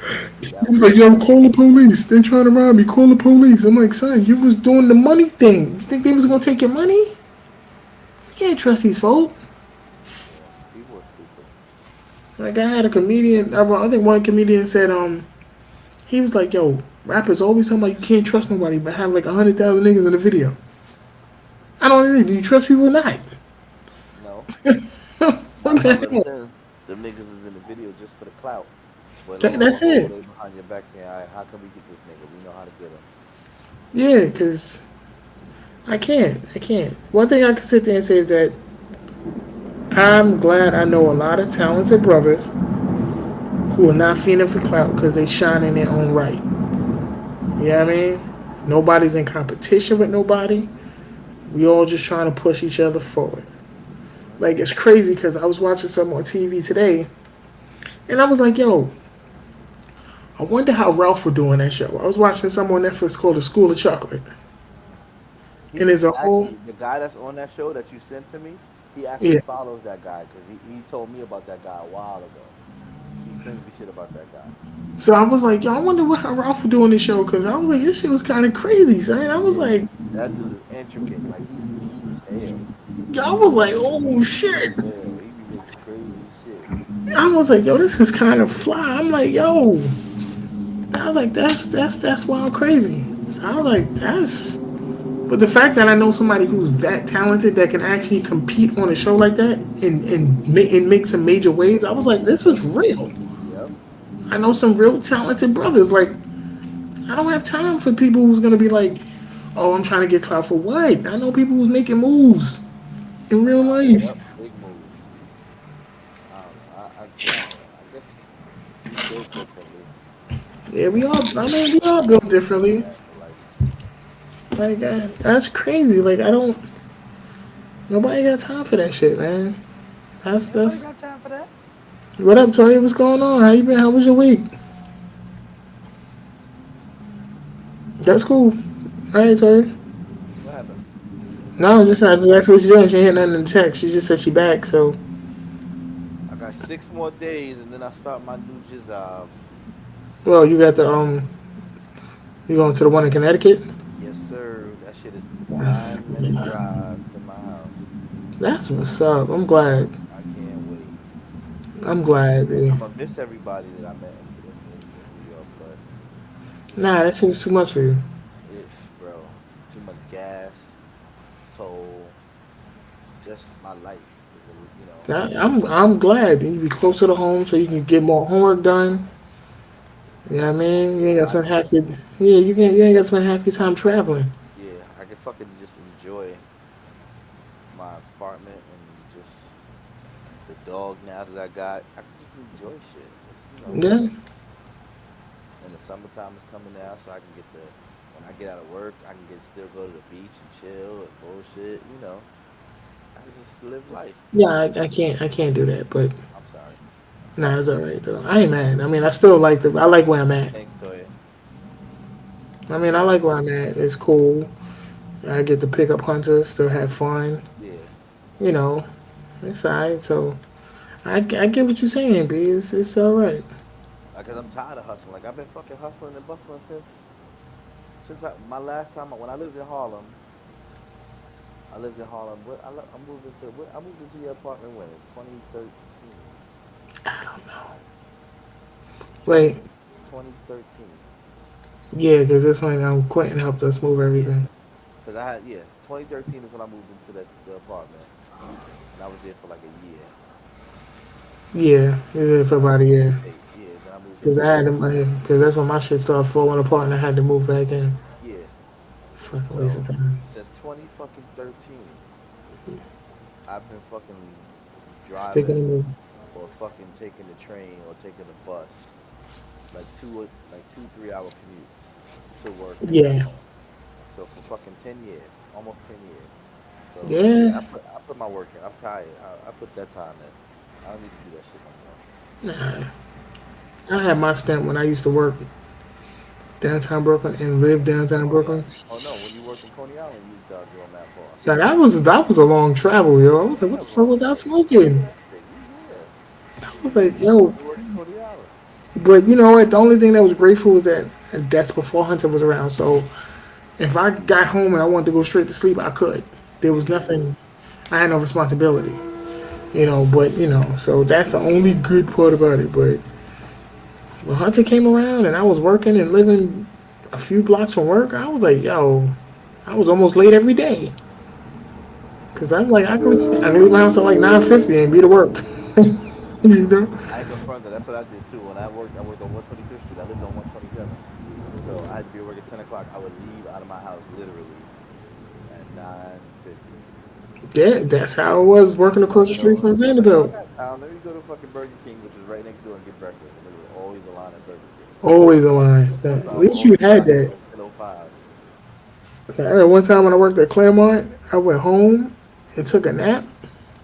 I didn't see He that was one. like, "Yo, call the police. They trying to rob me. Call the police." I'm like, "Son, you was doing the money thing. You think they was gonna take your money? You can't trust these folks." Yeah, people are stupid. Like I had a comedian. I think one comedian said, he was like, "Yo, rappers always talking about you can't trust nobody, but have like 100,000 niggas in the video. I don't know. Do you trust people or not? No, What nine the times out of hell? ten, them niggas is in the video just for the clout. But lo and That's behold, it. they behind your back saying, "All right, how can we get this nigga? We know how to get him." Yeah, because I can't. I can't. One thing I can sit there and say is that I'm glad I know a lot of talented brothers who are not feeling for clout because they shine in their own right. You know what I mean? Nobody's in competition with nobody. We all just trying to push each other forward. Hmm. Like it's crazy because I was watching something on TV today, and I was like, "Yo, I wonder how Ralph would do in that show." I was watching something on Netflix called The School of Chocolate, and He there's a whole actually, the guy that's on that show that you sent to me, he actually yeah. follows that guy because he told me about that guy a while ago. He sends me shit about that guy. So I was like, "Yo, I wonder what how Ralph would do in this show," because I was like, "This shit was kind of crazy." So I was Yeah, like, that dude is intricate. Like he's detailed. "I was like, He oh is shit." detailed. He be making crazy shit. I was like, "Yo, this is kind of fly." I'm like, "Yo," I was like, that's wild crazy." So I was like, "That's." But the fact that I know somebody who's that talented that can actually compete on a show like that and make some major waves, I was like, "This is Yep. real." Yep. I know some real talented brothers. Like, I don't have time for people who's gonna be like, "Oh, I'm trying to get clout for what?" I know people who's making moves in real Nah. life. Yep. Big moves. I don't know. I don't know. I guess we built differently. Yeah, we Some all. people I just mean, we some all people built just don't see differently. that in life. Like that's crazy. Like I don't. Nobody got time for that shit, man. Ain't nobody That's. got time for that. What up, Tori? What's going on? How you been? How was your week? That's cool. All right, Tori. What happened? No, I just asked what you doing. She ain't hit nothing in the text. She just said she back. So, I got 6 more days and then I start my new job. well, you got the you going to the one in Connecticut? Yes, sir. That shit is That's 9 minute drive from my house. that's what's up. I'm glad. I can't wait. I'm I'm glad. I'm Man. gonna miss everybody that I met in New York, but Nah, yeah, that seems too much for you. bro, too much gas, toll, just my life is I'm glad you be closer to home so you can that's get more homework done. You know what I mean? You yeah, ain't got to spend half your yeah, you ain't got to spend half your time traveling. yeah, I can fucking just enjoy my apartment and just the dog now that I got. I can just enjoy shit. Just Yeah, and the summertime is coming now, so I can get to when I get out of work, I can get still go to the beach and chill and bullshit. I can just live life. yeah. I can't do that, but I'm sorry. I'm nah, sorry. it's all right though. I ain't mad. I mean, I still like I like where I'm at. Thanks, Toya. I mean, I Yeah, like where I'm at. It's cool. I get to pick up hunters, still have fun. yeah. You know, it's alright. So I get what you're saying, B. It's all right. Because I'm tired of hustling. Like I've been fucking hustling and bustling since my last time when I lived in Harlem. I lived in Harlem. I moved into your apartment when in 2013. Wait, 20 2013. yeah, because this one Quentin helped us move Yeah. everything. Cause 2013 is when I moved into the apartment, and I was there for like a year. Yeah, we did for Then I about a moved in year. state. Yeah. Then I moved in Because I had state. them, because that's when my shit started falling apart and I had to move back in. Yeah. Fucking waste of So time. since 20 fucking 13, I've been fucking Sticking driving in the. or fucking taking the train or taking the bus, like 3 hour commutes to work and back Yeah, home. So for fucking 10 years, almost 10 years. So yeah, yeah. I put my work in. I'm tired. I put that time in. I don't need to do that shit no more. Nah, I had my stint when I used to work downtown Brooklyn and live downtown Oh yeah. Brooklyn. Oh no, when you worked in Coney Island, you was doing that far. Now that was a long travel, yo. I was like, Yeah, what that the was a fuck long was I travel. You was working smoking? that shit. Yeah. I Yeah, was you like, was yo. used to work in Coney Island. But you know what? The only thing that was grateful was that that's before Hunter was around. So if I got home and I wanted to go straight to sleep, I could. There Yeah, was nothing. I had no responsibility. But so that's the only good part about it. But when Hunter came around and I was working and living a few blocks from work, I was like, yo, I was almost late every day. Cause I'm like, I could leave my house at like 9:50 and be to work. you know? I ain't gonna front that. That's what I did too. When I worked on 125th Street. I lived on 127th, so I had to be at work at 10 o'clock. I would leave out of my house literally at 9:50. Yeah, that's how it was working I'm like, across the street yo, from I'm like, yo, I Vanderbilt. got time. Let me go to fucking Burger King, which is right next door, and get breakfast. And there was always a line at Burger King. Always a line. So So at I would least you always had clock in that. like 10:05. So I remember one time when I worked at Claremont, I went home and took a nap.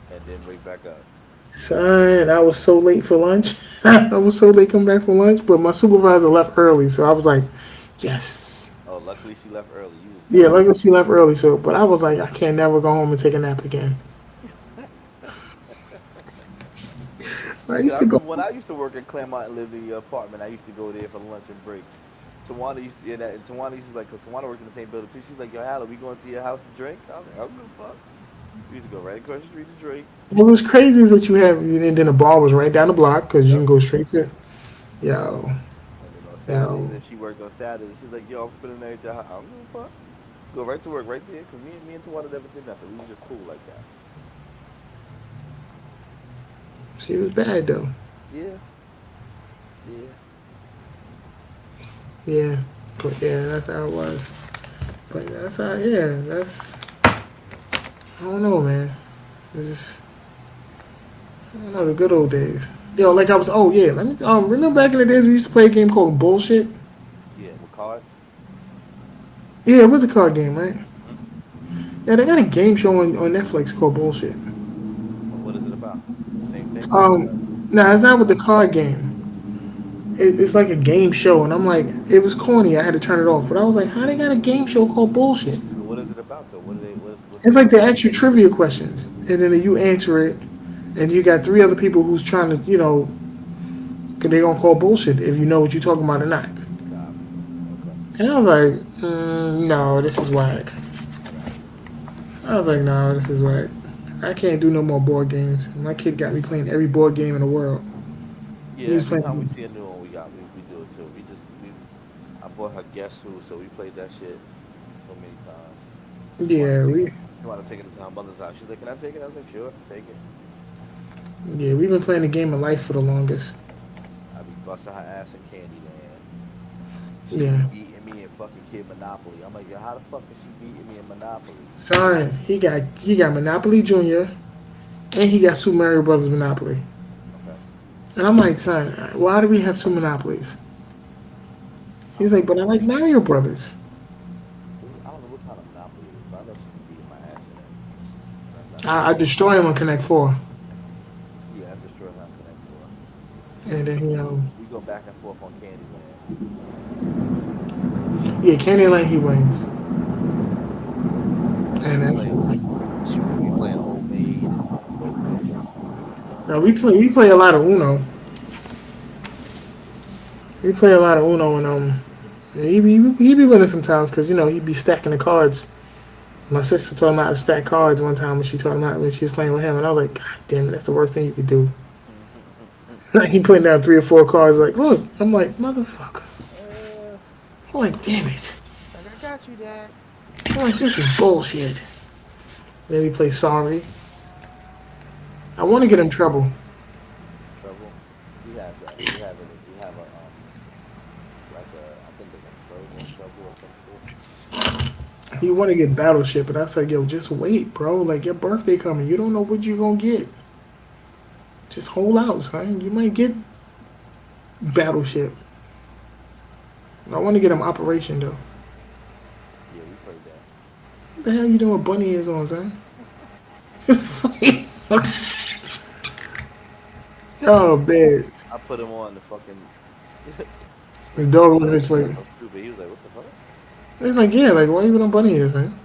And then wake back up. Son, I was so late for lunch. I was so late coming back from lunch, but my supervisor left early, so I was like, yes. Oh, luckily she left early. You was Yeah, good. luckily she left early, so but I was like, I can't never go home and take a nap again. I Because used I to go. remember when I used to work at Claremont and lived in your apartment, I used to go there for lunch and break. Tawana used to, yeah, that, and Tawana used to be like, because Tawana worked in the same building too. She's like, yo, Hallie, we going to your house to drink? I was like, I don't give a fuck. We used to go right across the street to drink. What was crazy is that you have, and then the bar was right down the block because you Yep. can go straight to, yo, And then on Saturdays, yo. if she worked on Saturdays, she's like, yo, I'm spending the night at your house. I don't give a fuck. Go right to work right there, because me and Tawana never did nothing. We was just cool like that. She was bad though. Yeah, yeah. Yeah, but yeah, that's how it was. But that's how, yeah, I don't know, man. It's just, I don't know, the good old days. Yo, like I was, oh yeah, let me, remember back in the days we used to play a game called Bullshit? Yeah, with cards. Yeah, it was a card game, right? Hmm. Yeah, they got a game show on Netflix called Bullshit. What is it about? Same thing? Nah, it's not with the card game. It's like a game show, and I'm like, it was corny. I had to turn it off, but I was like, how they got a game show called Bullshit? But what is it about though? What do they? What's the It's like they premise? ask you trivia questions, and then you answer it, and you got three other people who's trying to, they gonna call bullshit if you know what you're talking about or not. Copy. Okay, And I was like, no, this is whack. I got you. I was like, no, this is whack. I can't do no more board games. My kid got me playing every board game in the world. Yeah, He was every time we playing. see a new one, we do it too. I bought her Guess Who, so we played that shit so many times. Yeah, we She wanted to take it to her mother's house. She's like, "Can I take it?" I was like, "Sure, take it." yeah we've been playing the game of life for the longest. I be busting her ass in Candyland. She be Yeah, beating me in fucking Kid Monopoly. I'm like, yo, how the fuck is she beating me in Monopoly? son, he got Monopoly Junior, and he got Super Mario Brothers Monopoly. Okay, And I'm like, son, why do we have two monopolies? I He's don't like, know. but I like Mario Brothers. I don't know what kind of Monopoly it is, but I know she be beating my ass in it. And that's not I fair. destroy him on Connect Four, Yeah, I destroy her on Connect Four. and then We go back and forth on Candyland. yeah, Candyland he wins, And and that's we be playing Old Maid and Goldfish. now we play a lot of Uno. We play a lot of Uno, and he be winning sometimes because he be stacking the cards. My sister taught him how to stack cards one time when she taught him how when she was playing with him, and I was like, God damn it, that's the worst thing you could do. Like he putting down 3 or 4 cards, like, look, I'm like, motherfucker. uh, I'm like, damn it. like I got you, Dad. I'm like, this is bullshit. Then we play Sorry. I want to get him Trouble. Trouble. We have that. We have it. We have a like a I think it's a frozen trouble or some shit. He want to get Battleship, and I said, yo, just wait, bro. Like your birthday coming, you don't know what you gonna get. Just hold out, son. You might get Battleship. I want to get him Operation though. Yeah, we played that. What the hell you doing with bunny ears on, son? Oh man, I put him on the fucking his Christmas dog looking episode. this way. So stupid. He was like, "What the fuck?" It's like, yeah, like why you put on bunny ears, man?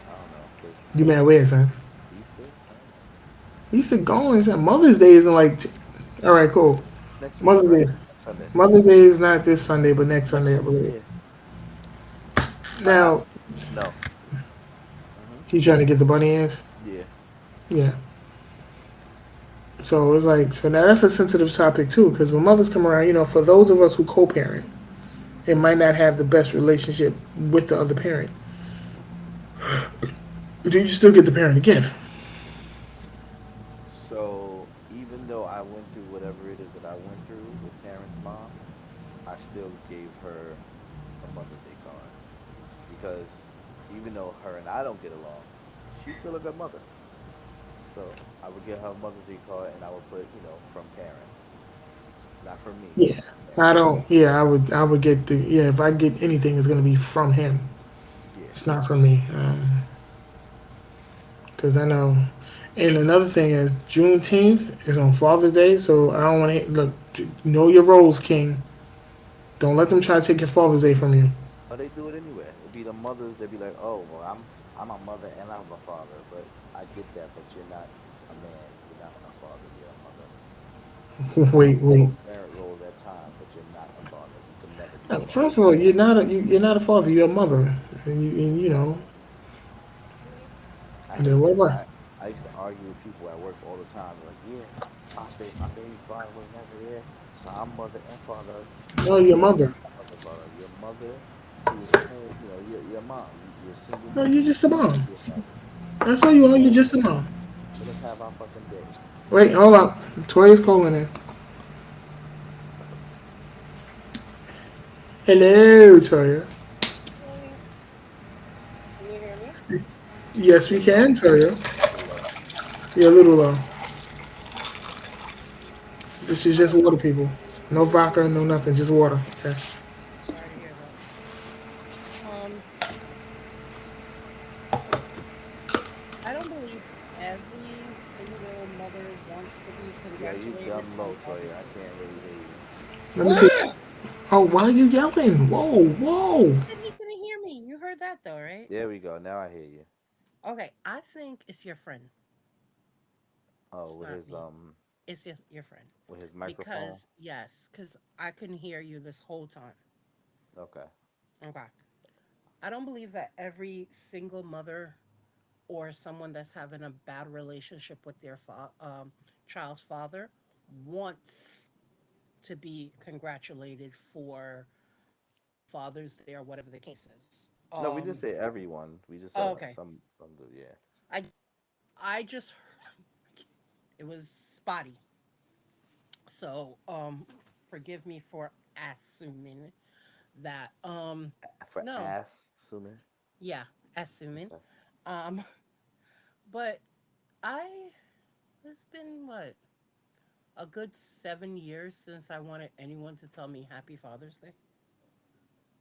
I don't know, cause You mad weird, son? Easter. I don't know. He's still going. Son. Mother's Day isn't like. All right, cool. It's next week, Mother's right? Day. Next Sunday. Mother's Day is not this Sunday, but next Next Sunday, I Sunday. believe. Yeah. Now No. Mhm. he's trying to get the bunny ears. Yeah. Yeah. So it's like, so now that's a sensitive topic too, because when mothers come around, for those of us who co-parent, it might not have the best relationship with the other parent. Do you still get the parent a gift? So even though I went through whatever it is that I went through with Taryn's mom, I still gave her a Mother's Day card because even though her and I don't get along, she's still a good mother. So I would get her a Mother's Day card and I would put, from Taryn, not from me, Yeah. from I Taryn. don't. Yeah, I would get the. Yeah, if I get anything, it's gonna be from him. Yeah. It's not from me. Because I know. And another thing is Juneteenth is on Father's Day, so I don't want to look. Know your roles, King. Don't let them try to take your Father's Day from you. Or they do it anyway. It'd be the mothers. They'd be like, "Oh, well, I'm a mother and I'm a father." But I get that. But you're not a man. You're not a father. You're a mother. You can Wait, hold wait. both parent roles at times, but you're not a father. You can never be a father. First of all, you're not a father. You're a mother, and. Exactly. I Yeah, hate what that. about? I used to argue with people at work all the time. They're like, "Yeah, my baby father was never there, so I'm mother and father." No, No, your you're mother. not mother and father. Your mother who was a home. You're a mom. You're a single No, mom. you're You just a can't mom. be a father. That's all you are. You're just a mom. Let us have our fucking day. Wait, hold up. Toya's calling in. Hello, Toya. Hey, can you hear me? Yes, we Little low, can, Toya. little low. You're a little low. This is just water, people. No vodka, no nothing. Just water. Okay. Sorry to hear that. Um, I don't believe every single mother wants to be Yeah, you congratulated dumb on low, Toya. Mother's I Day. can't really hear you. Let me see. Oh, why are you yelling? Whoa, He whoa. said he couldn't hear me. You heard that though, right? There we go. Now I hear you. Okay, I think it's your friend. Oh, It's not me. It's just your friend. with his microphone. Because, yes, because I couldn't hear you this whole time. Okay. Okay. I don't believe that every single mother or someone that's having a bad relationship with their child's father wants to be congratulated for Father's Day or whatever the case is. No, we didn't say everyone. We just said Oh, okay. some do. Yeah. I I just it was spotty. So forgive me for assuming that For no, ass, assuming. yeah, assuming. Okay. Um but I it's been what, a good 7 years since I wanted anyone to tell me Happy Father's Day.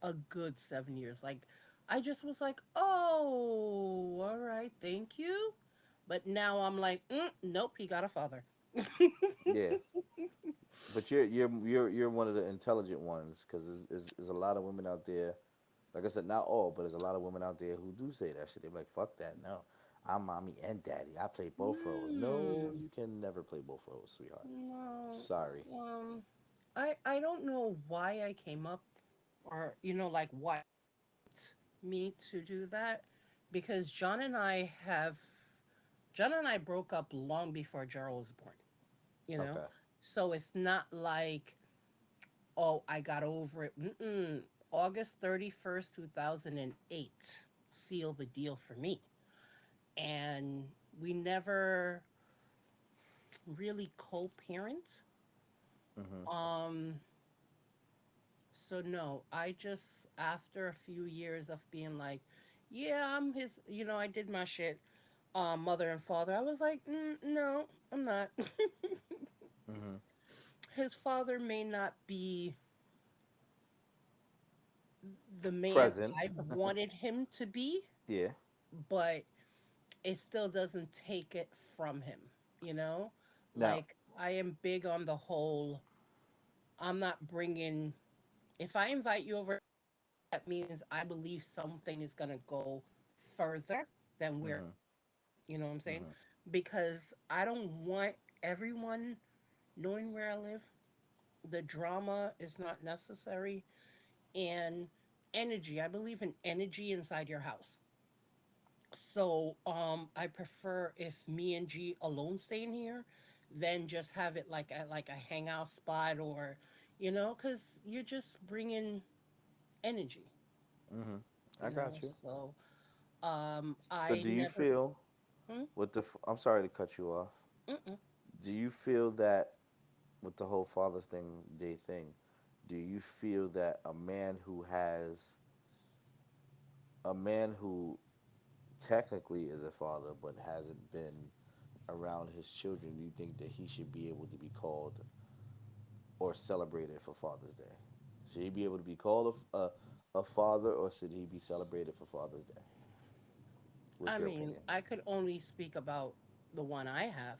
A good 7 years. Like, I just was like, oh, all right, thank you. But now I'm like, nope, he got a father. Yeah, but you're one of the intelligent ones because there's a lot of women out there. Like I said, not all, but there's a lot of women out there who do say that shit. They're like, fuck that. No, I'm mommy and daddy. I play both roles. No, Hmm. you can never play both roles, sweetheart. No. Sorry. Um, I don't know why I came up, or like what me to do that, because John and I broke up long before Gerald was born. You know, Okay. so it's not like, oh, I got over it. August 31st, 2008 sealed the deal for me. And we never really co-parent. Mhm. Um, so no, I just, after a few years of being like, yeah, I'm his, I did my shit, mother and father, I was like, no, I'm not. Mhm. His father may not be the man I Present. wanted him to be, Yeah. but it still doesn't take it from him, you know? Now. Like, I am big on the whole, I'm not bringing, if I invite you over, that means I believe something is going to go further than where, Mhm. you know what I'm saying? Mhm. Because I don't want everyone knowing where I live. The drama is not necessary. And energy, I believe in energy inside your house. So I prefer if me and G alone stay in here than just have it like a hangout spot, or cuz you're just bringing energy, Mhm. I got you. So So I do you never feel hmm? with the? I'm sorry to cut you off. Mm-mm. Do you feel that with the whole Father's Day thing, do you feel that a man who technically is a father but hasn't been around his children, do you think that he should be able to be called or celebrated for Father's Day? Should he be able to be called a father, or should he be celebrated for Father's Day? What's I your mean, opinion? I could only speak about the one I have.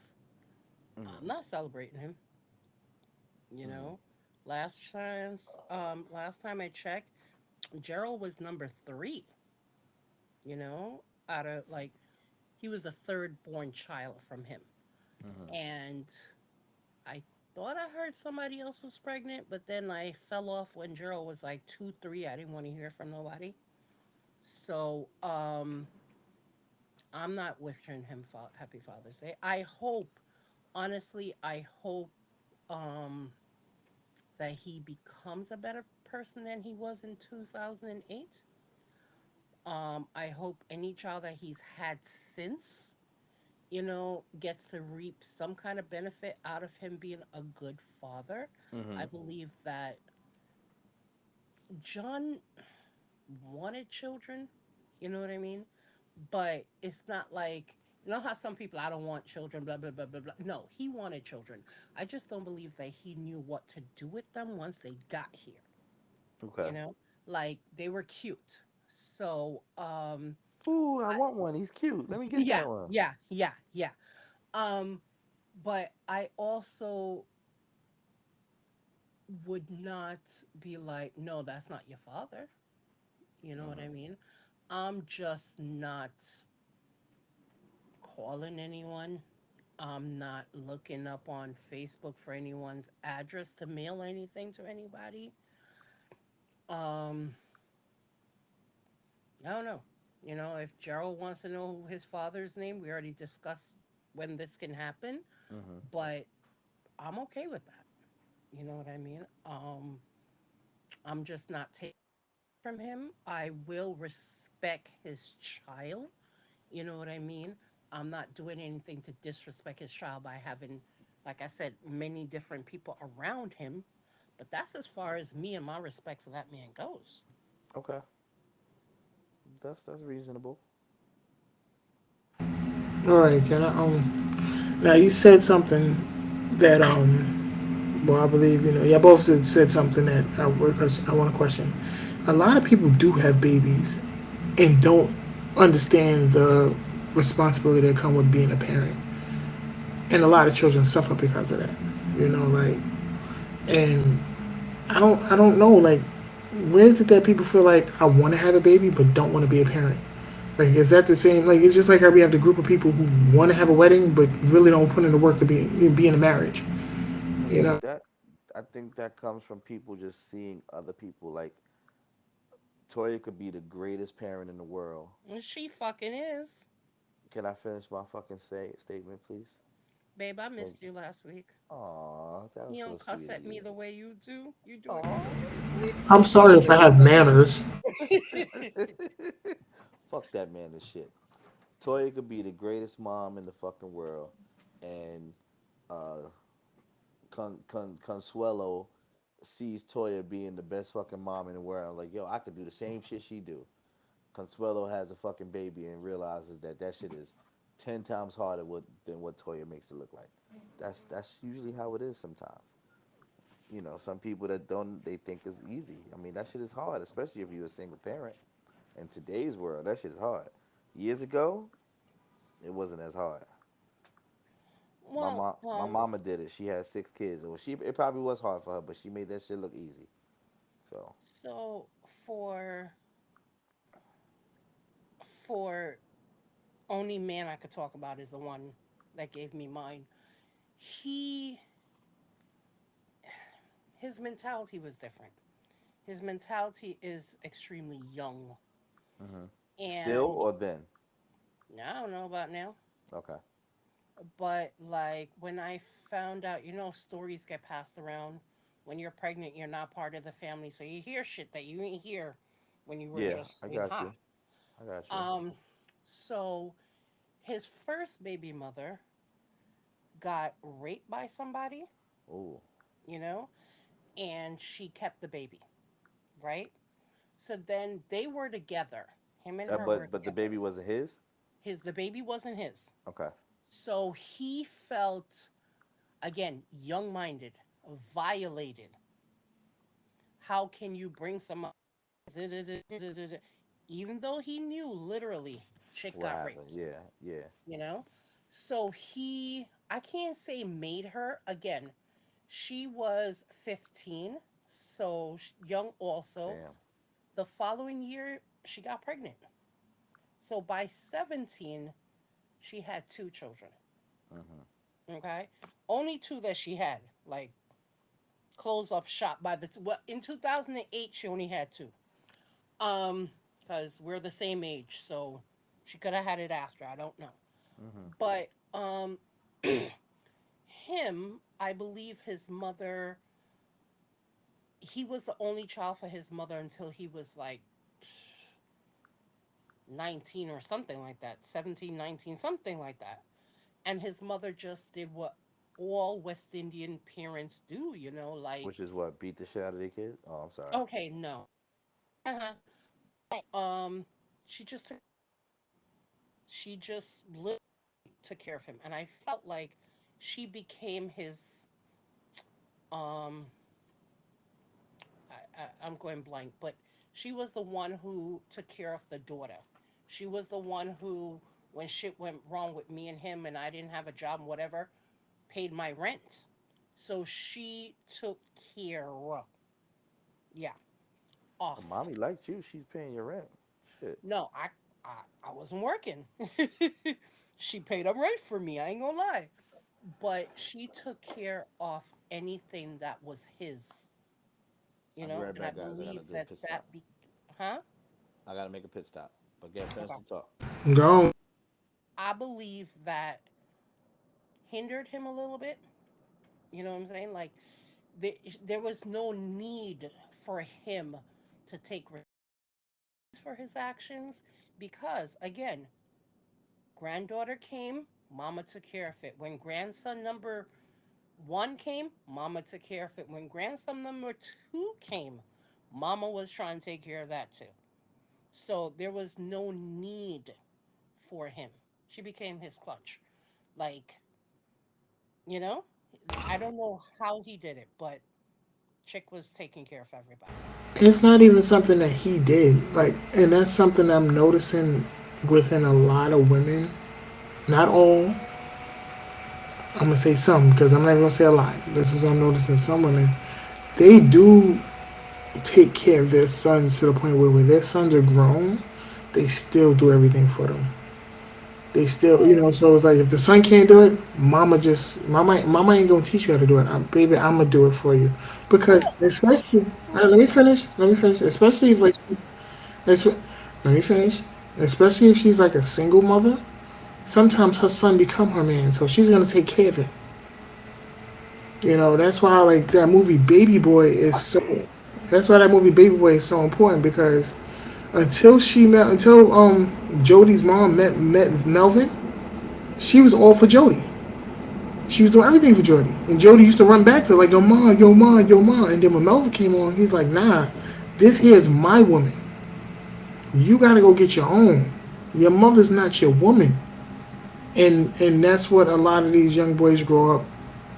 I'm not celebrating him, you know. Last time I checked, Gerald was number 3, out of, like, he was the third born child from him. And I thought I heard somebody else was pregnant, but then I fell off when Gerald was like 2, 3. I didn't want to hear from nobody. So I'm not wishing him Happy Father's Day. I hope, honestly, I hope um, that he becomes a better person than he was in 2008. I hope any child that he's had since, gets to reap some kind of benefit out of him being a good father. I believe that John wanted children, you know what I mean? But it's not like, how some people, I don't want children, blah, blah, blah, blah, blah. No, he wanted children. I just don't believe that he knew what to do with them once they got here, you Okay. know? Like, they were cute. So, Ooh, I want one. He's cute. Let me get yeah, that one. yeah, yeah, yeah. Um, but I also would not be like, no, that's not your father. You know what I mean? I'm just not calling anyone. I'm not looking up on Facebook for anyone's address to mail anything to anybody. Um, I don't know. You know, if Gerald wants to know his father's name, we already discussed when this can happen, Mm-hmm. but I'm okay with that. You know what I mean? I'm just not taking from him. I will respect his child. You know what I mean? I'm not doing anything to disrespect his child by having, like I said, many different people around him. But that's as far as me and my respect for that man goes. Okay, that's reasonable. All right, can I now you said something that well I believe y'all both said something that I want to question. A lot of people do have babies and don't understand the responsibility that come with being a parent, and a lot of children suffer because of that. Like, and I don't know, like, when is it that people feel like I want to have a baby but don't want to be a parent? Like, is that the same? Like, it's just like how we have the group of people who want to have a wedding but really don't put in the work to be in a marriage. You know, That I think that comes from people just seeing other people. Like Toya could be the greatest parent in the world. And she fucking is. Can I finish my fucking statement, please? Babe, I Thank missed you last week. Aw, that was You so don't cuss sweet of at me you. the way you do. You do it Aw. perfectly. I'm sorry if I have manners. Fuck that man and shit. Toya could be the greatest mom in the fucking world, and uh, Consuelo sees Toya being the best fucking mom in the world. Like, yo, I could do the same shit she do. Consuelo has a fucking baby and realizes that that shit is 10 times harder than what Toya makes it look like. That's usually how it is sometimes. Some people that don't they think it's easy. I mean, that shit is hard, especially if you're a single parent. In today's world, that shit is hard. Years ago, it wasn't as hard. Well, My mama did it. She had 6 kids. It probably was hard for her, but she made that shit look easy. So so for only man I could talk about is the one that gave me mine. He His mentality was different. His mentality is extremely young. still And or then? I don't know about now, Okay. but like when I found out, stories get passed around. When you're pregnant, you're not part of the family, so you hear shit that you didn't hear when you were Yeah, just I in got high. you. I got you. Um, so his first baby mother got raped by somebody, Ooh. you know, and she kept the baby, right? So then they were together. Him and her were But the together. baby wasn't his. The baby wasn't his. Okay. So he felt, again, young minded, violated. How can you bring someone, even though he knew literally chick What got happened? raped, Yeah, yeah. you know? So I can't say made her, again, she was 15, so young also. Damn. The following year, she got pregnant. So by 17, she had two children. Okay? Only two that she had. Like, close up shop by well, in 2008, she only had two. Um, because we're the same age, so she could have had it after. I don't know. But him, I believe his mother, he was the only child for his mother until he was like 19 or something like that, 17, 19, something like that. And his mother just did what all West Indian parents do, like, Which is what beat the shit out of their kids. Oh, I'm sorry. okay, no. Uh-huh. Um, she just took, she just literally took care of him, and I felt like she became his. Um, I'm going blank, but she was the one who took care of the daughter. She was the one who, when shit went wrong with me and him, and I didn't have a job and whatever, paid my rent. So she took care, yeah, Well, off. mommy liked you. She's paying your rent. Shit. No, I wasn't working. She paid up right for me. I ain't gonna lie. But she took care of anything that was his, I'll be right and I back, guys. I gotta believe do a that pit stop. huh? I gotta make a pit stop. But get Okay. finished the talk. Go. I believe that hindered him a little bit. You know what I'm saying? Like there, there was no need for him to take for his actions because again, granddaughter came, mama took care of it. When grandson number one came, mama took care of it. When grandson number two came, mama was trying to take care of that too. So there was no need for him. She became his clutch. Like, you know, I don't know how he did it, but Chick was taking care of everybody. It's not even something that he did. Like, and that's something I'm noticing within a lot of women. Not all. I'm gonna say some because I'm not even gonna say a lot. This is what I'm noticing. Some women, they do take care of their sons to the point where when their sons are grown, they still do everything for them. They still, Well, so it's like if the son can't do it, mama ain't gonna teach you how to do it. Baby, I'm gonna do it for you. Because well, especially, let me finish. Especially if like, let me finish. Especially if she's like a single mother, sometimes her son become her man, so she's gonna take care of it. That's why like that movie Baby Boy is so. That's why that movie Baby Boy is so important because until Jody's mom met Melvin, she was all for Jody. She was doing everything for Jody, and Jody used to run back to her like yo ma, yo ma, yo ma. And then when Melvin came on, he's like, nah, this here is my woman. You gotta go get your own. Your mother's not your woman, and that's what a lot of these young boys grow up,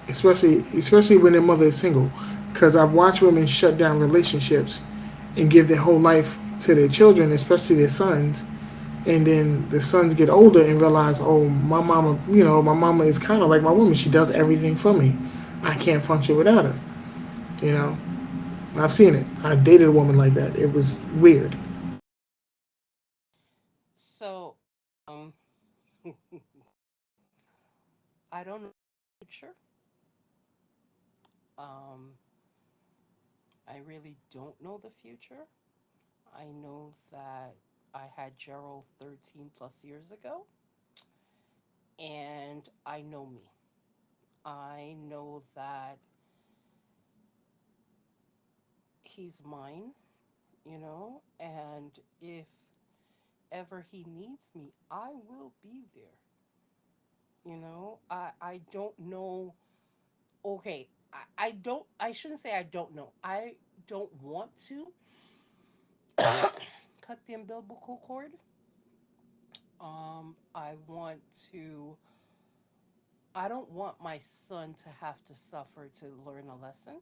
especially when their mother is single, because I've watched women shut down relationships and give their whole life to their children, especially their sons, and then the sons get older and realize, oh, my mama is kind of like my woman. She does everything for me. I can't function without her. You know, I've seen it. I dated a woman like that. It was weird. so um, I don't know the future. Um, I really don't know the future. I know that I had Gerald 13 plus years ago, and I know me. I know that he's mine, and if ever he needs me, I will be there. I don't know. Okay, I don't, I shouldn't say I don't know. I don't want to cut the umbilical cord. I want to, I don't want my son to have to suffer to learn a lesson.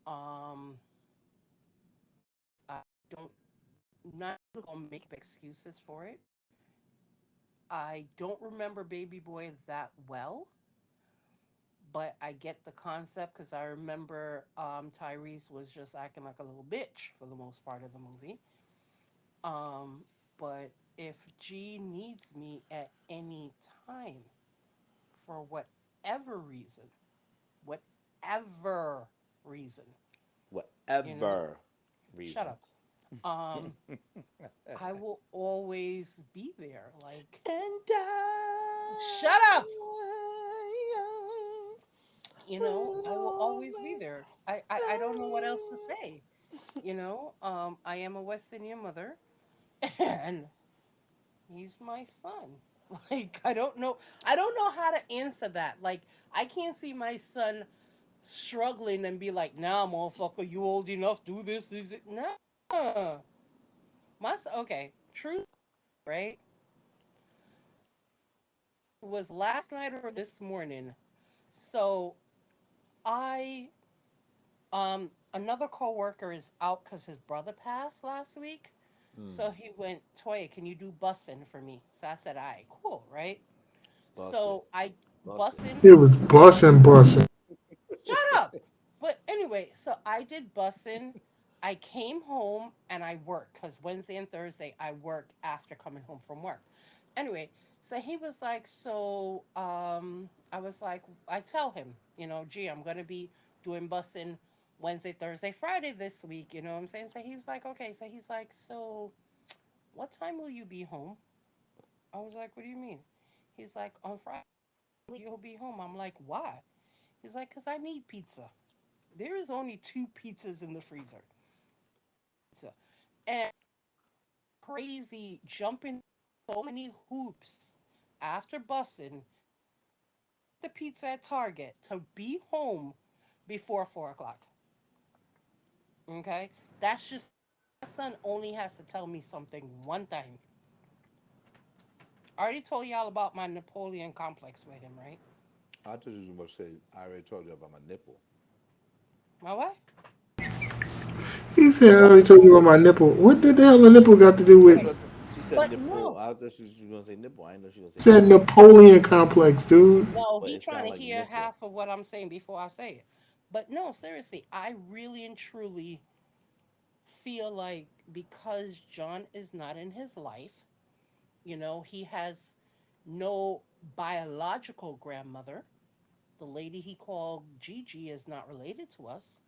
Um, I don't, not gonna make excuses for it. I don't remember Baby Boy that well, but I get the concept because I remember Tyrese was just acting like a little bitch for the most part of the movie. Um, but if G needs me at any time for whatever reason, whatever reason, you know, Whatever shut reason. up. Um, I will always be there. Like, And shut up. I I will will always be there. I don't know what else to say. I am a West Indian mother, and he's my son. Like, I don't know how to answer that. Like, I can't see my son struggling and be like, nah, motherfucker, you old enough, do this, is it? No. My son, okay, true, right? It was last night or this morning. So I another coworker is out because his brother passed last week. So he went, Toya, can you do bussing for me? So I said, all right, cool, right? bussin', So I bussin'. bussing. It was bussing, bussing. Shut up. But anyway, so I did bussing. I came home and I worked because Wednesday and Thursday I work after coming home from work. Anyway, so he was like, I was like, I tell him, gee, I'm gonna be doing bussing Wednesday, Thursday, Friday this week. You know what I'm saying? So he was like, okay. So he's like, so What time will you be home? I was like, what do you mean? He's like, on Friday, you'll be home. I'm like, why? He's like, because I need pizza. There is only two pizzas in the freezer. Pizza. And crazy jumping so many hoops after busing the pizza at Target to be home before 4 o'clock. Okay? That's just my son only has to tell me something one time. I already told y'all about my Napoleon complex with him, right? I thought you was about to say I already told you about my nipple. My what? He said, I What? already told you about my nipple. What the hell the nipple got to do I with Okay. thought she said But nipple. no, I thought she was gonna say nipple. I didn't know she was gonna say said nipple. Napoleon complex, dude? no, But he it trying sounded to like hear nipple. half of what I'm saying before I say it. But no, seriously, I really and truly feel like because John is not in his life, he has no biological grandmother. The lady he called Gigi is not related to us,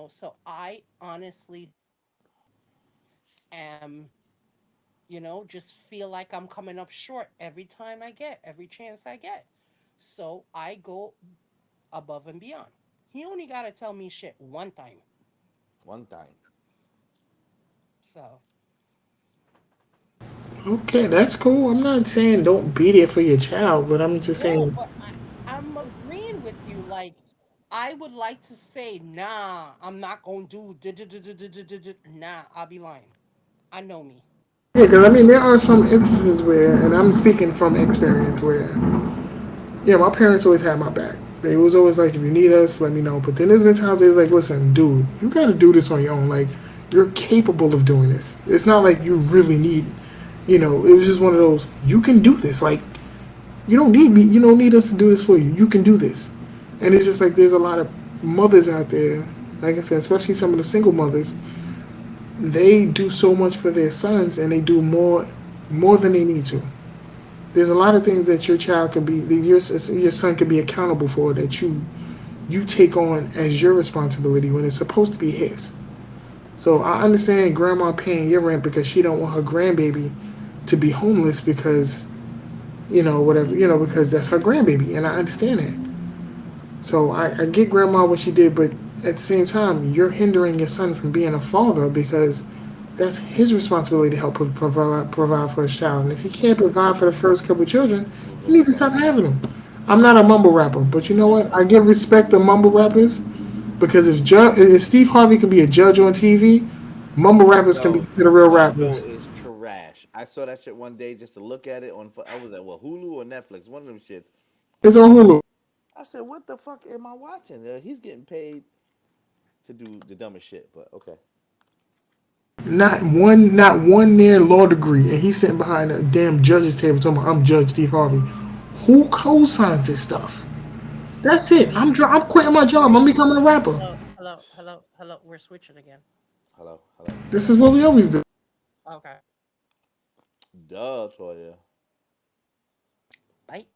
so I honestly am, just feel like I'm coming up short every chance I get. So I go above and beyond. He only got to tell me shit one time. One time. So, Okay, that's cool. I'm not saying don't be there for your child, but I'm just no, saying, but I'm agreeing with you. Like, I would like to say, nah, I'm not going to do. Nah, I'll be lying. I know me. yeah, because I mean, there are some instances where, and I'm speaking from experience, where, yeah, my parents always had my back. They was always like, if you need us, let me know. But then there's been times they was like, listen, dude, you got to do this on your own. Like, you're capable of doing this. It's not like you really need, it was just one of those, you can do this. Like, you don't need me. You don't need us to do this for you. You can do this. And it's just like there's a lot of mothers out there, like I said, especially some of the single mothers. They do so much for their sons, and they do more than they need to. There's a lot of things that your child could be, that your son could be accountable for that you take on as your responsibility when it's supposed to be his. So I understand grandma paying your rent because she don't want her grandbaby to be homeless because whatever because that's her grandbaby, and I understand that. So I get grandma what she did, but at the same time, you're hindering your son from being a father because that's his responsibility to help provide for his child. And if he can't provide for the first couple of children, Move you over need to closer. stop having them. I'm not a mumble rapper, but you know what? I give respect to mumble rappers because if Steve Harvey can be a judge on TV, mumble rappers can be Yo, considered real that show rappers. is trash. I saw that shit one day just to look at it on. I was at Hulu or Netflix, one of them shits. It's on Hulu. I said, "What the fuck am I watching?" He's getting paid to do the dumbest shit, but okay. Not one near law degree, and he's sitting behind a damn judge's table talking about I'm Judge Steve Harvey. Who co-signs this stuff? That's it. I'm quitting my job. I'm becoming a rapper. Hello. We're switching again. Hello, hello, This hello. is what we always do. Okay. Duh, Toya. Bye.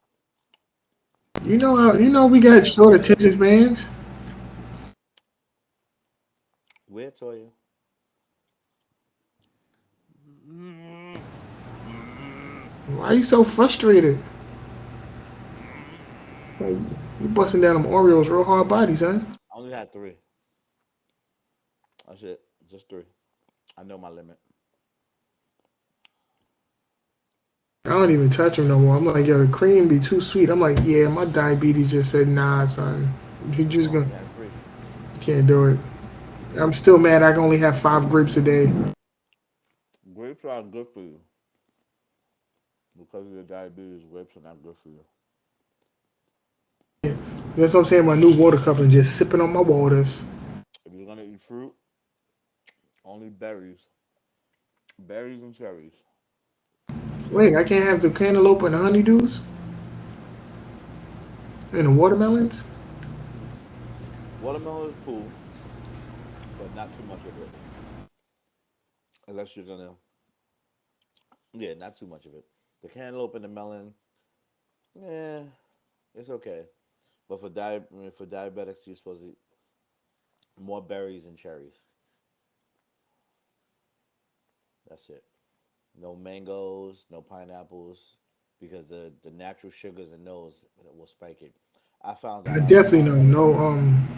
We got Where, short where, attention spans. where, Toya? Mm, mm, Why are you so frustrated? Like, mm. you busting down them Oreos real hard bodies, huh? I only had three. That's it. Just three. I know my limit. I don't even touch them no more. I'm like, yo, the cream be too sweet. I'm like, yeah, my diabetes just said, nah, son. You I just gonna only had three. can't do it. I'm still mad. I can only have 5 grapes a day. Grapes are good for you because of your diabetes. Grapes are not good for you. That's what I'm saying. My new water cup and just sipping on my waters. If you're gonna eat fruit, only berries, berries and cherries. Wait, I can't have the cantaloupe and the honeydews and the watermelons. Watermelon is cool, but not too much of it. Unless you're gonna, yeah, not too much of it. The cantaloupe and the melon, yeah, it's okay. But for diabetics, you're supposed to eat more berries and cherries. That's it. No mangoes, no pineapples, because the natural sugars in those will spike it. I found I out I definitely I know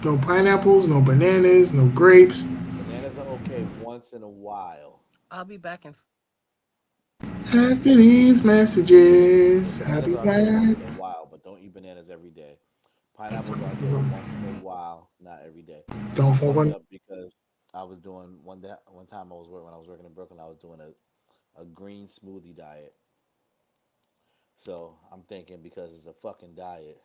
no pineapples, no bananas, no grapes. bananas are okay once in a while. I'll be back in. After these messages, I'll Bananas be are good once back. in a while, but don't eat bananas every day. Pineapples are good once in a while, not every day. Don't I fuck fucked with. up because I was doing one time I was working when I was working in Brooklyn. I was doing a green smoothie diet. So I'm thinking because it's a fucking diet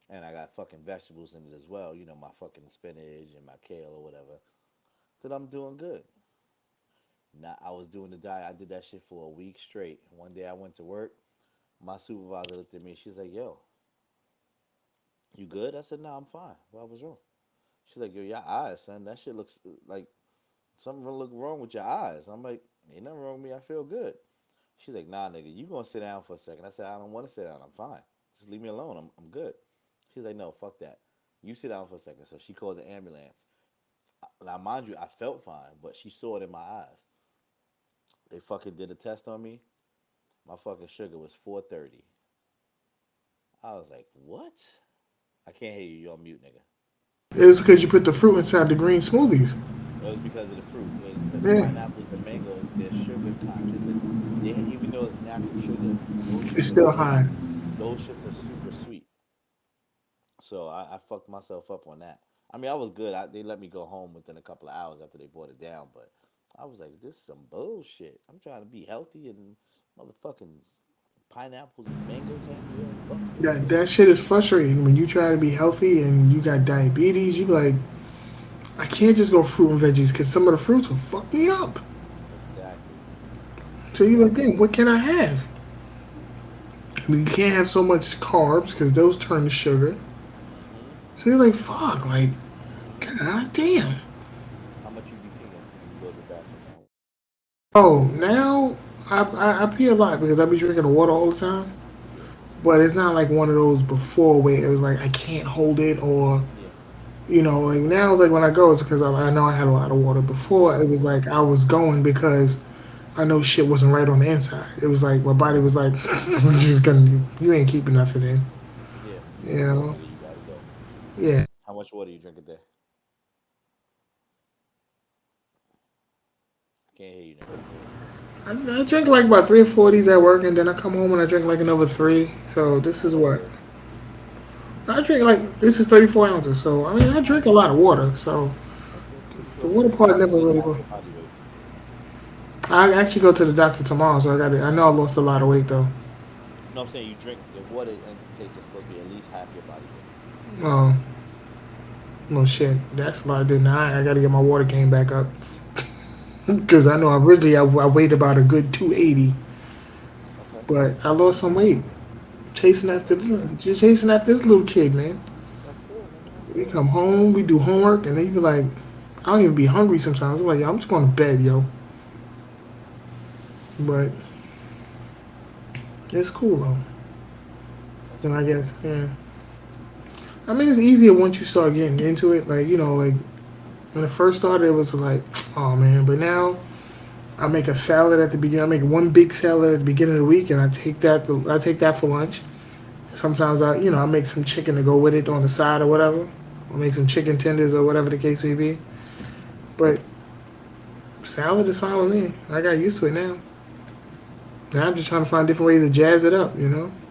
and I got fucking vegetables in it as well, my fucking spinach and my kale or whatever, that I'm doing good. Now I was doing the diet. I did that shit for a week straight. One day I went to work. My supervisor looked at me. She's like, "Yo, you good?" I said, "No, I'm fine. What was wrong?" She's like, "Yo, your eyes, son. That shit looks like something look wrong with your eyes." I'm like, "Ain't nothing wrong with me. I feel good." She's like, "Nah, nigga, you gonna sit down for a second?" I said, "I don't want to sit down. I'm fine. Just leave me alone. I'm good." She's like, "No, fuck that. You sit down for a second." So she called the ambulance. Now, mind you, I felt fine, but she saw it in my eyes. They fucking did a test on me. My fucking sugar was 430. I was like, "What?" I can't hear you. You're on mute, nigga. It was because you put the fruit inside the green smoothies. It was because of the fruit. Because Yeah, pineapples and mangoes, their sugar content, even though it's natural sugar, those it's shits are still high. super sweet. So I fucked myself up on that. I mean, I was good. They let me go home within a couple of hours after they brought it down, but I was like, this is some bullshit. I'm trying to be healthy and motherfucking pineapples and mangoes had me all fucked up. That shit is frustrating when you try to be healthy and you got diabetes. You be like, I can't just go fruit and veggies because some of the fruits will fuck me up. Exactly. So you like, Exactly. damn, what can I have? I mean, you can't have so much carbs because those turn to sugar. Mm-hmm. So you're like, fuck, like, Mm-hmm. god damn. How much you be peeing when you go to the bathroom now? Oh, now I pee a lot because I be drinking water all the time. Yeah. But it's not like one of those before where it was like I can't hold it or Yeah. like now it's like when I go it's because I know I had a lot of water. Before it was Mm-hmm. like I was going because I know shit wasn't right on the inside. It was like my body was like, we're just gonna, you ain't keeping nothing in, Yeah. You you gotta go, know? nigga. You gotta go. Yeah. How much water you drink a day? I can't hear you, nigga. I drink like about 3 or 4 of these at work, and then I come home and I drink like another three. So this Oh, is that's what good. I drink. Like this is 34 ounces. So I mean, I Oh, drink a lot of water. So okay. the So water you part lost never at least really. half your body weight. I actually go to the doctor tomorrow, so I got it. I know I lost a lot of weight though. No, I'm saying you drink the water intake is supposed to be at least half your body weight. Oh, no shit. That's a lot. Then I got to get my water game back up because I know originally I weighed about a good 280, Okay. but I lost some weight chasing Okay, after that's this, good. just chasing after this little kid, man. That's cool, nigga. That's We cool. come home, we do homework, and they be like, I don't even be hungry sometimes. I'm like, yo, I'm just going to bed, yo. But it's cool though. That's And I cool. guess, yeah. I mean, it's easier once you start getting into it. Like, like when it first started, it was like, oh man. But now I make a salad at the beginning. I make one big salad at the beginning of the week, and I take that for lunch. Sometimes I make some chicken to go with it on the side or whatever. I'll make some chicken tenders or whatever the case may be. But salad is fine with me. I got used to it now. Now I'm just trying to find different ways to jazz it up.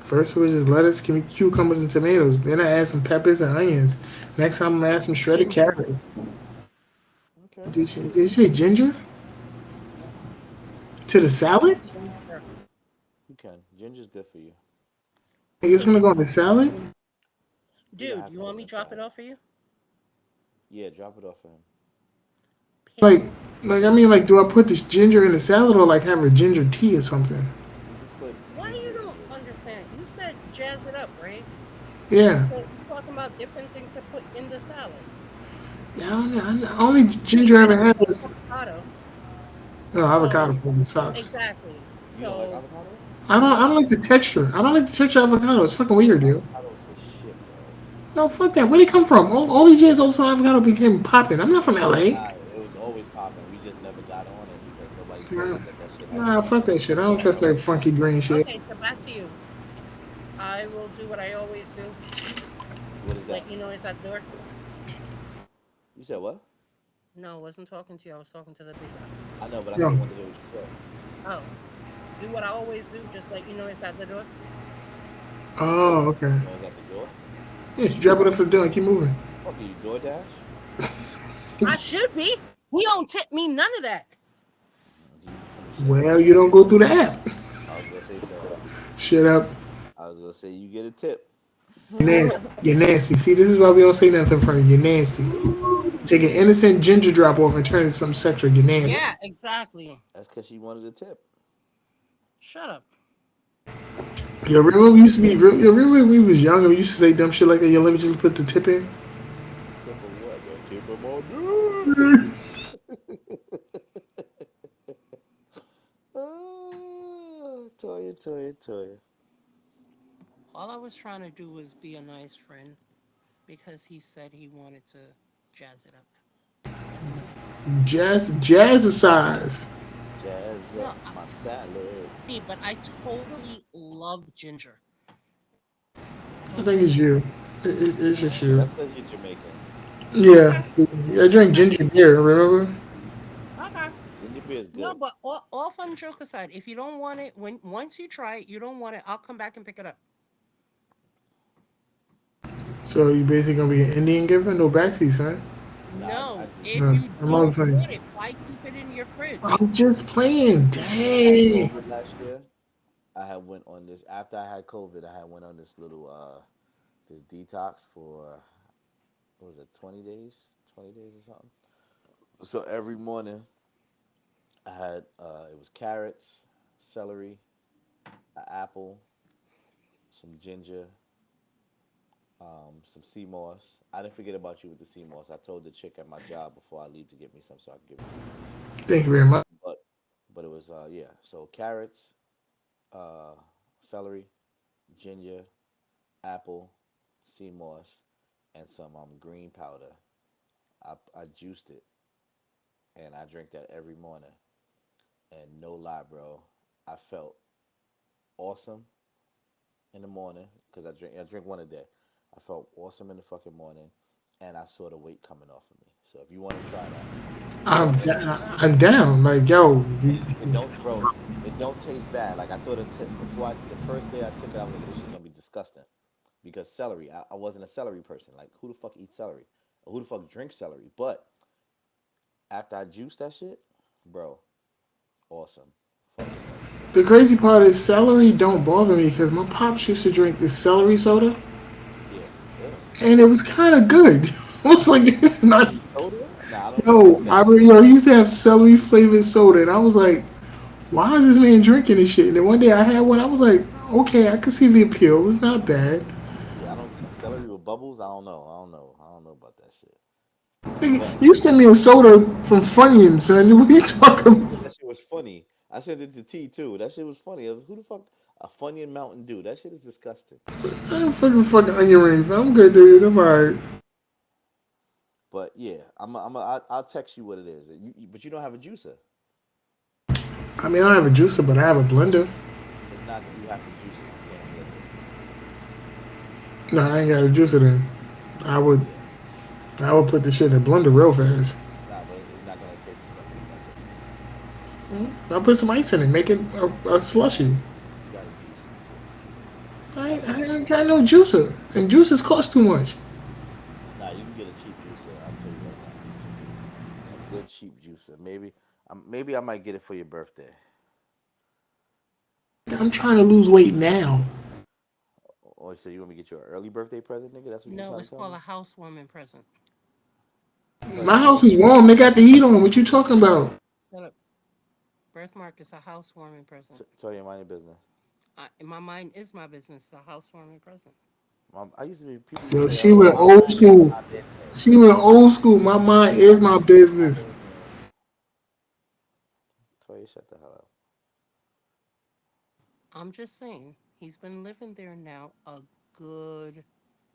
First it was just lettuce, cucumbers, and tomatoes. Then I add some peppers and onions. Next time I'm gonna add some shredded carrots. Okay. Did you say ginger to the salad? Ginger. You can. Ginger's good for you. Like it's gonna go in the salad? You don't Dude, have you to put want it in me the drop it salad. off for you? Yeah, drop it off for him. Like, Pink. I mean, like, do I put this ginger in the salad or like have a ginger tea or something? You could put Why ginger you in don't it. understand? You said jazz it up, right? Yeah. So you talking about different things to put in the salad. Yeah, I don't know. Only See, ginger I I ever don't had like was avocado. no avocado So fucking sucks. exactly. You don't like So avocado? I don't like the texture. I don't like the texture of avocado. It's fucking weird, dude. Avocado is the shit, bro. No, fuck that. Where they come from? All these years, all of a sudden, avocado became popping. I'm not from LA. Nah, it was always popping. We just never got on it because nobody told Yeah. us that shit Nah, fuck that shit. I don't trust that funky green shit. Okay, so back to you. I will do what I always do. What is that? Let you know it's at the door. You said what? No, I wasn't talking to you. I was talking to the big guy. I know, but I Yo. still want to hear what you said. Oh, do what I always do. Just let you know it's at the door. Oh, okay. You know, it's at the door. Yeah, just drop it off the door and keep moving. Fuck you, DoorDash. I should be. He don't tip me none of that. You shouldn't. Well, you don't go through the app. I was gonna say so. Shut up. I was gonna say you get a tip. You're nasty. You're nasty. See, this is why we don't say nothing for you. You're nasty. Take an innocent ginger drop off and turn it into something sexual. You're nasty. Yeah, exactly. That's because she wanted a tip. Shut up. Yo, remember we used to be real. Yo, remember when we was young and we used to say dumb shit like that. Yo, let me just put the tip in. Tip of what? The tip of my dick. Toya, Toya, Toya. All I was trying to do was be a nice friend because he said he wanted to jazz it up. That's it. Jazzercise. Jazz up No, my salad. see, but I totally love ginger. I Don't think get it's me you. wrong. It's just you. That's because you're Jamaican. Yeah. Okay, I drink okay, ginger beer. Remember? okay. Ginger beer is No, good. but all fun joke aside, if you don't want it, when once you try it, you don't want it, I'll come back and pick it up. So you basically gonna be an Indian giver? No backseat, son. Nah, I No, do. if No, you I'm all don't playing. want it, why keep it in your fridge? I'm just playing. When I had Dang. COVID last year, I had went on this. After I had COVID, I had went on this little this detox for what was it, 20 days, 20 days or something. So every morning I had it was carrots, celery, an apple, some ginger, some sea moss. I didn't forget about you with the sea moss. I told the chick at my job before I leave to get me some so I could give it to you. Thank you very much. But it was yeah. So carrots, uh, celery, ginger, apple, sea moss, and some green powder. I juiced it and I drink that every morning. And no lie, bro, I felt awesome in the morning because I drink one a day. I felt awesome in the fucking morning, and I saw the weight coming off of me. So if you want to try that, and I'm down. Like yo, it don't, bro, it don't taste bad. Like I thought before the first day I took it, I was like, this is gonna be disgusting because celery. I wasn't a celery person. Like who the fuck eats celery? Or who the fuck drinks celery? But after I juiced that shit, bro, awesome, fucking awesome. the crazy part is celery don't bother me because my pops used to drink this celery soda, Yeah, yeah. and it was kind of good. I was like, it's not. Celery soda? Nah, I don't even Yo, like I that. mean, he used to have celery flavored soda, and I was like, why is this man drinking this shit? And then one day I had one. I was like, okay, I can see the appeal. It's not bad. Yeah, I don't celery with bubbles. I don't know. I don't know. I don't know about that shit. Nigga, But you sent me a soda from Funyuns, son. What are you talking yeah, about? because that shit was funny. I sent it to T too. That shit was funny. I was, who the fuck a Funyun Mountain Dew? That shit is disgusting. I'm fucking onion rings. I'm good, dude. I'm alright. But yeah, I'll text you what it is. But you don't have a juicer. I mean, I don't have a juicer, but I have a blender. It's not. You have to juice it. You can't blend it. No, I ain't got a juicer then. I would, Yeah. I would put the shit in a blender real fast. Nah, but it's not gonna taste the same in the blender. I'll put some ice in it, make it a slushy. You gotta juice it. I ain't got no juicer, and juices cost too much. Nah, you can get a cheap juicer. I'll tell you right now. A good cheap juicer. Maybe I might get it for your birthday. I'm trying to lose weight now. Or so you want me to get you an early birthday present, nigga? That's what you No, trying to it's tell called me? a housewarming present. Tell you My mind house your is business. warm. They got the heat on. What you talking about? Shut up. Birthmark is a housewarming present. Tell you mind your business. In my mind is my business. It's a housewarming present. I used to be people used to So say, she "Oh, went my old mind is school. my business." She went old school. My mind My is my mind is my business. business. Tell you shut the hell up. I'm just saying, he's been living there now a good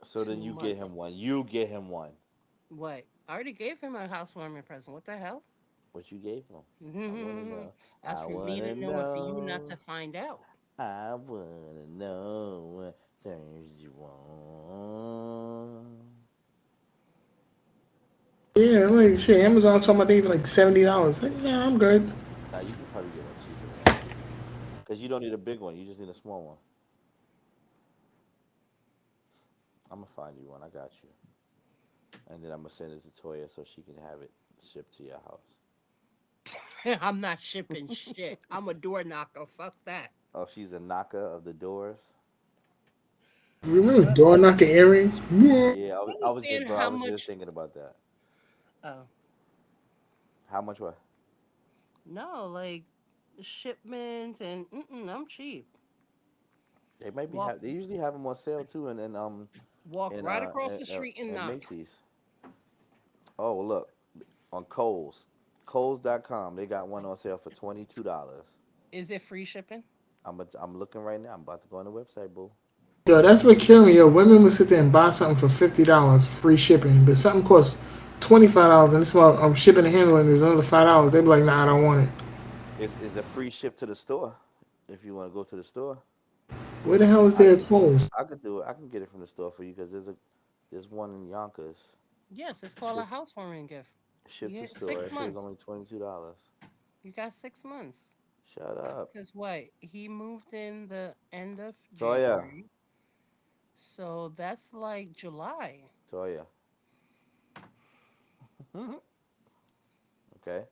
So then two you get him months. one. You get him one. What? I already gave him a housewarming present. What the hell? What you gave him? I wanna Hmm. know. That's I for me wanna to know and for you not know. to find out. I wanna know what turns you on. Yeah, like shit. Amazon talking about they even like $70. Like, nah, I'm good. Now you can probably get one cheaper than that. Cause you don't need a big one. You just need a small one. I'm gonna find you one. I got you. And then I'm gonna send it to Toya so she can have it shipped to your house. I'm not shipping shit. I'm a door knocker. Fuck that. Oh, she's a knocker of the doors. Remember door knocking earrings? Yeah. Yeah, You I was just, understand bro. I how was just much? thinking about that. Oh How much what? no, like shipments and I'm cheap. They might be. Walk They usually have them on sale too, walk right across the street and in knock. Macy's. Oh, well, look on Kohl's, Kohl's.com. They got one on sale for $22. Is it free shipping? I'm looking right now. I'm about to go on the website, boo. Yo, that's what killed me. Yo, women would sit there and buy something for $50, free shipping, but something costs $25, and it's about shipping and handling is another $5. They be like, nah, I don't want it. It's a free ship to the store if you want to go to the store. Where the hell is I their clothes? I could do it. I can get it from the store for you because there's one in Yonkers. Yes, it's called a Ship housewarming gift. ship Yeah, to store. six It says months. only $22. You got 6 months. Shut up, Cause what? He moved in the end of Toya. January, so that's like July. Toya. Okay.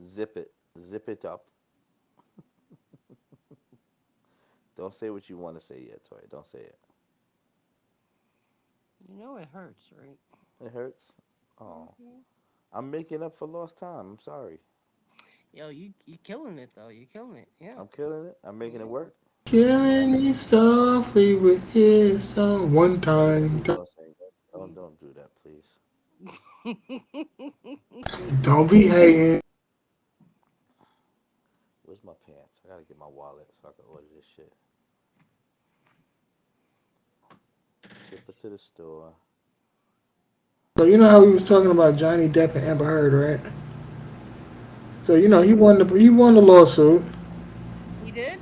Zip it. Zip it up. Don't say what you want to say yet, Toya. Don't say it. You know it hurts, right? It hurts. Oh, Hmm. I'm making up for lost time. I'm sorry. Yo, you killing it though. You killing it. Yeah. I'm killing it. I'm making it Yeah. work. Killing me softly with his song one Please time. don't sing. Don't do that, please. Don't be hating. Where's my pants? I gotta get my wallet so I can order this shit. Ship it to the store. So you know how we was talking about Johnny Depp and Amber Heard, right? So you know Yeah. he won the lawsuit. He did.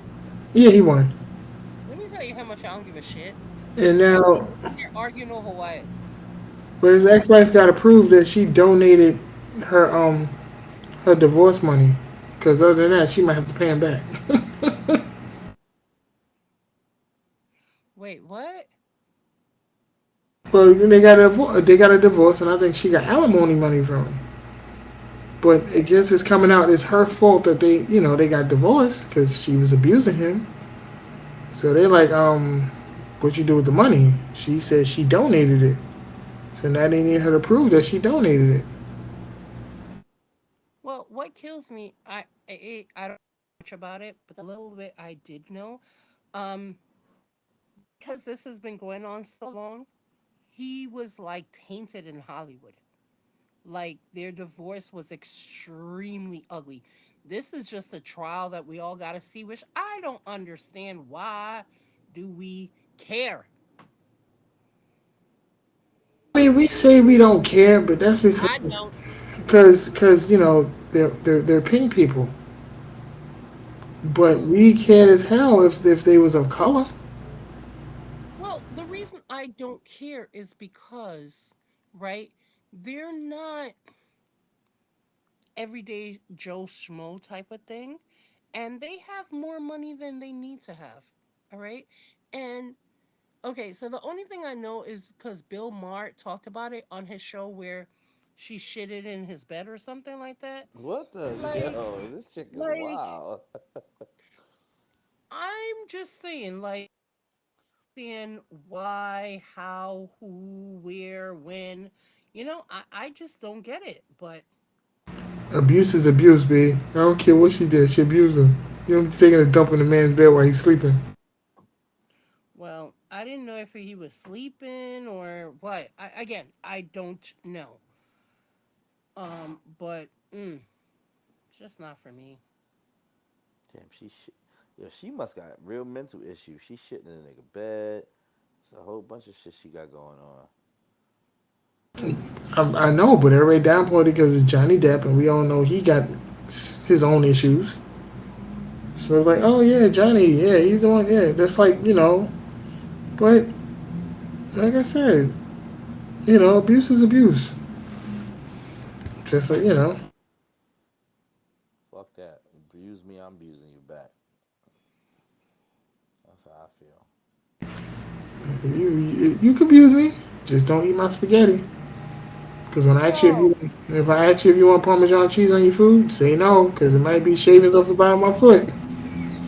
Yeah, he won. Let me tell you how much I don't give a shit. And And now, they're arguing over what? but his ex-wife got to prove that she donated her her divorce money, because other than that, she might have to pay him back. Wait, what? But they got a divorce, and I think she got alimony money from him. But I guess it's coming out it's her fault that they got divorced because she was abusing him. So they're like, what you do with the money? She said she donated it. So now they need her to prove that she donated it. Well, what kills me, I don't know much about it, but the little bit I did know, um, because this has been going on so long, he was like tainted in Hollywood. Like their divorce was extremely ugly. This is just a trial that we all got to see, which I don't understand. Why do we care? I mean, we say we don't care, but that's because I don't. they're pink people. But Mm. we cared as hell if they was of color. Well, the reason I don't care is because, right, they're not everyday Joe Schmo type of thing, and they have more money than they need to have. All right. And okay, so the only thing I know is because Bill Maher talked about it on his show where she shitted in his bed or something like that. What the Like, yo? This chick is like, wild. I'm just saying, like, seeing why, how, who, where, when. I just don't get it. But Abuse is abuse, B. I don't care what she did. She abused him. You don't be taking a dump in the man's bed while he's sleeping. well, I didn't know if he was sleeping or what. Again, I don't know. But just not for me. Damn, yo, she must got real mental issues. She shitting in a nigga bed. It's a whole bunch of shit she got going on. I know, but everybody downplayed it because it was Johnny Depp, and we all know he got his own issues. So like, oh yeah, Johnny, yeah, he's the one, yeah. That's like but like I said, abuse is abuse. Just like Fuck that. Abuse me, I'm abusing you back. That's how I feel. you can abuse me, just don't eat my spaghetti. Because when I ask you Oh, if I ask you if you want Parmesan cheese on your food, say no, because it might be shavings off the bottom of my foot.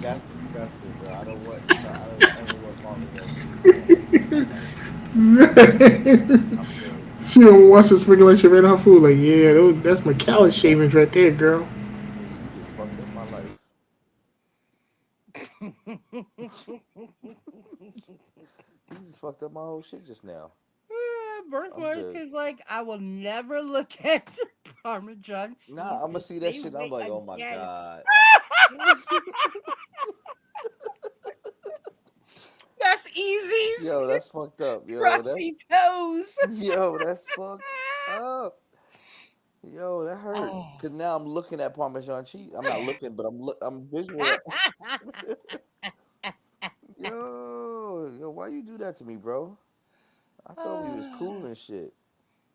That's disgusting, bro. I don't want no. I don't ever want Parmesan cheese on my food in my life. I'm good. She don't want to sprinkle that shit right on her food. Like, yeah, that's my callus shavings right there, girl. Nigga, you just fucked up my life. You just fucked up my whole shit just now. I'm Birthmark good. is like, I will never look at Parmesan Nah, cheese I'm gonna the see that shit same and I'm way like, oh my again. god. That's Easy's Yo, that's fucked up. Yo, that's crusty toes. yo, that's fucked up. Yo, that hurt. Oh. Cause now I'm looking at Parmesan cheese. I'm not looking, but I'm visual. Yo, why you do that to me, bro? I thought we was cool and shit.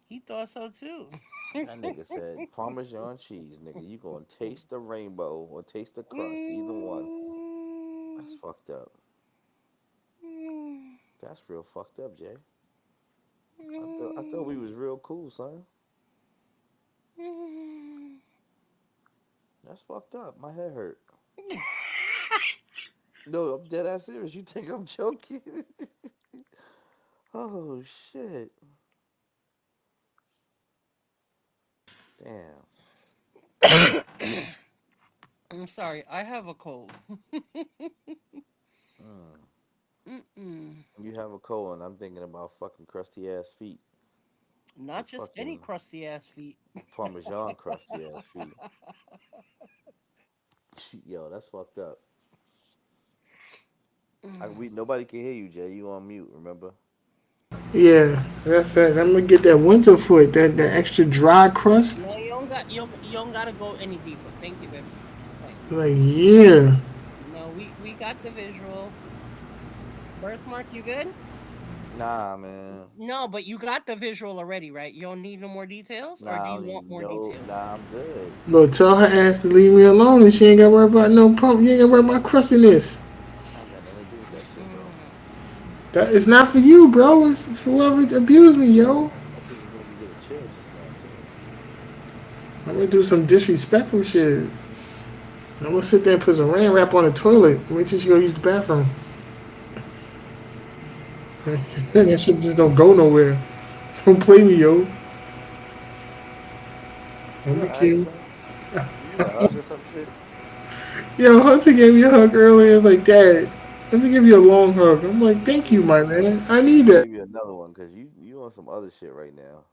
He thought so too. That nigga said Parmesan cheese, nigga. You gonna taste the rainbow or taste the crust, either one. That's Mm, fucked up. mm, That's real fucked up, Jay. I thought we mm, was real cool, son. mm. That's fucked up. My head hurt. No, I'm dead ass serious. You think I'm joking? Oh shit. Damn. I'm sorry, I have a cold. Mm. Mm-mm. You have a cold, and I'm thinking about fucking crusty ass feet. Your Not just any fucking crusty ass feet. Parmesan crusty ass feet. Yo, that's fucked up. We nobody can hear you, Jay. You on mute? Remember? Yeah, that's that. I'm gonna get that winter foot, that extra dry crust. No, you don't gotta go any deeper. Thank you, baby. Thanks. Like, yeah, No, we got the visual. Birthmark, you good? Nah, man. No, but you got the visual already, right? You don't need no more details, or do Nah, I you don't want need more no. details? Nah, I'm good. but tell her ass to leave me alone, and she ain't got to worry about no pump. You ain't got to worry about crustiness. I ain't got nothing to do with that shit, bro. Mm. That it's not for you, bro. It's for whoever abused me, yo. That shit just made me get a chill just now too. I'm gonna do some disrespectful shit. I'm gonna sit there and put some rain wrap on the toilet. Wait till she go use the bathroom. That shit just don't go nowhere. Don't play me, yo. You I'm the alright, king. son? You need a hug or some shit? Yo, Hunter gave me a hug earlier. Like, Dad, let me give you a long hug. I'm like, thank you, Yeah, my man. I need I'm gonna that. give you another one because you on some other shit right now.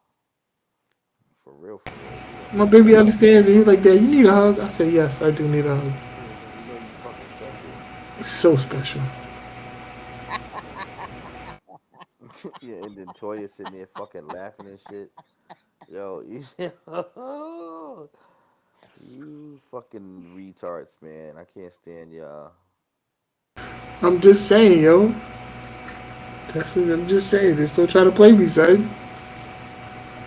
For real, for real. You My you baby got understands, and he's like, Dad, you need a hug. I said, yes, I do need a hug. yeah, because you know you fucking special. It's so special. Yeah, and then Toya sitting there fucking laughing and shit. Yo, you fucking retards, man. I can't stand y'all. I'm just saying, yo. That's it. I'm just saying. Just don't try to play me, son.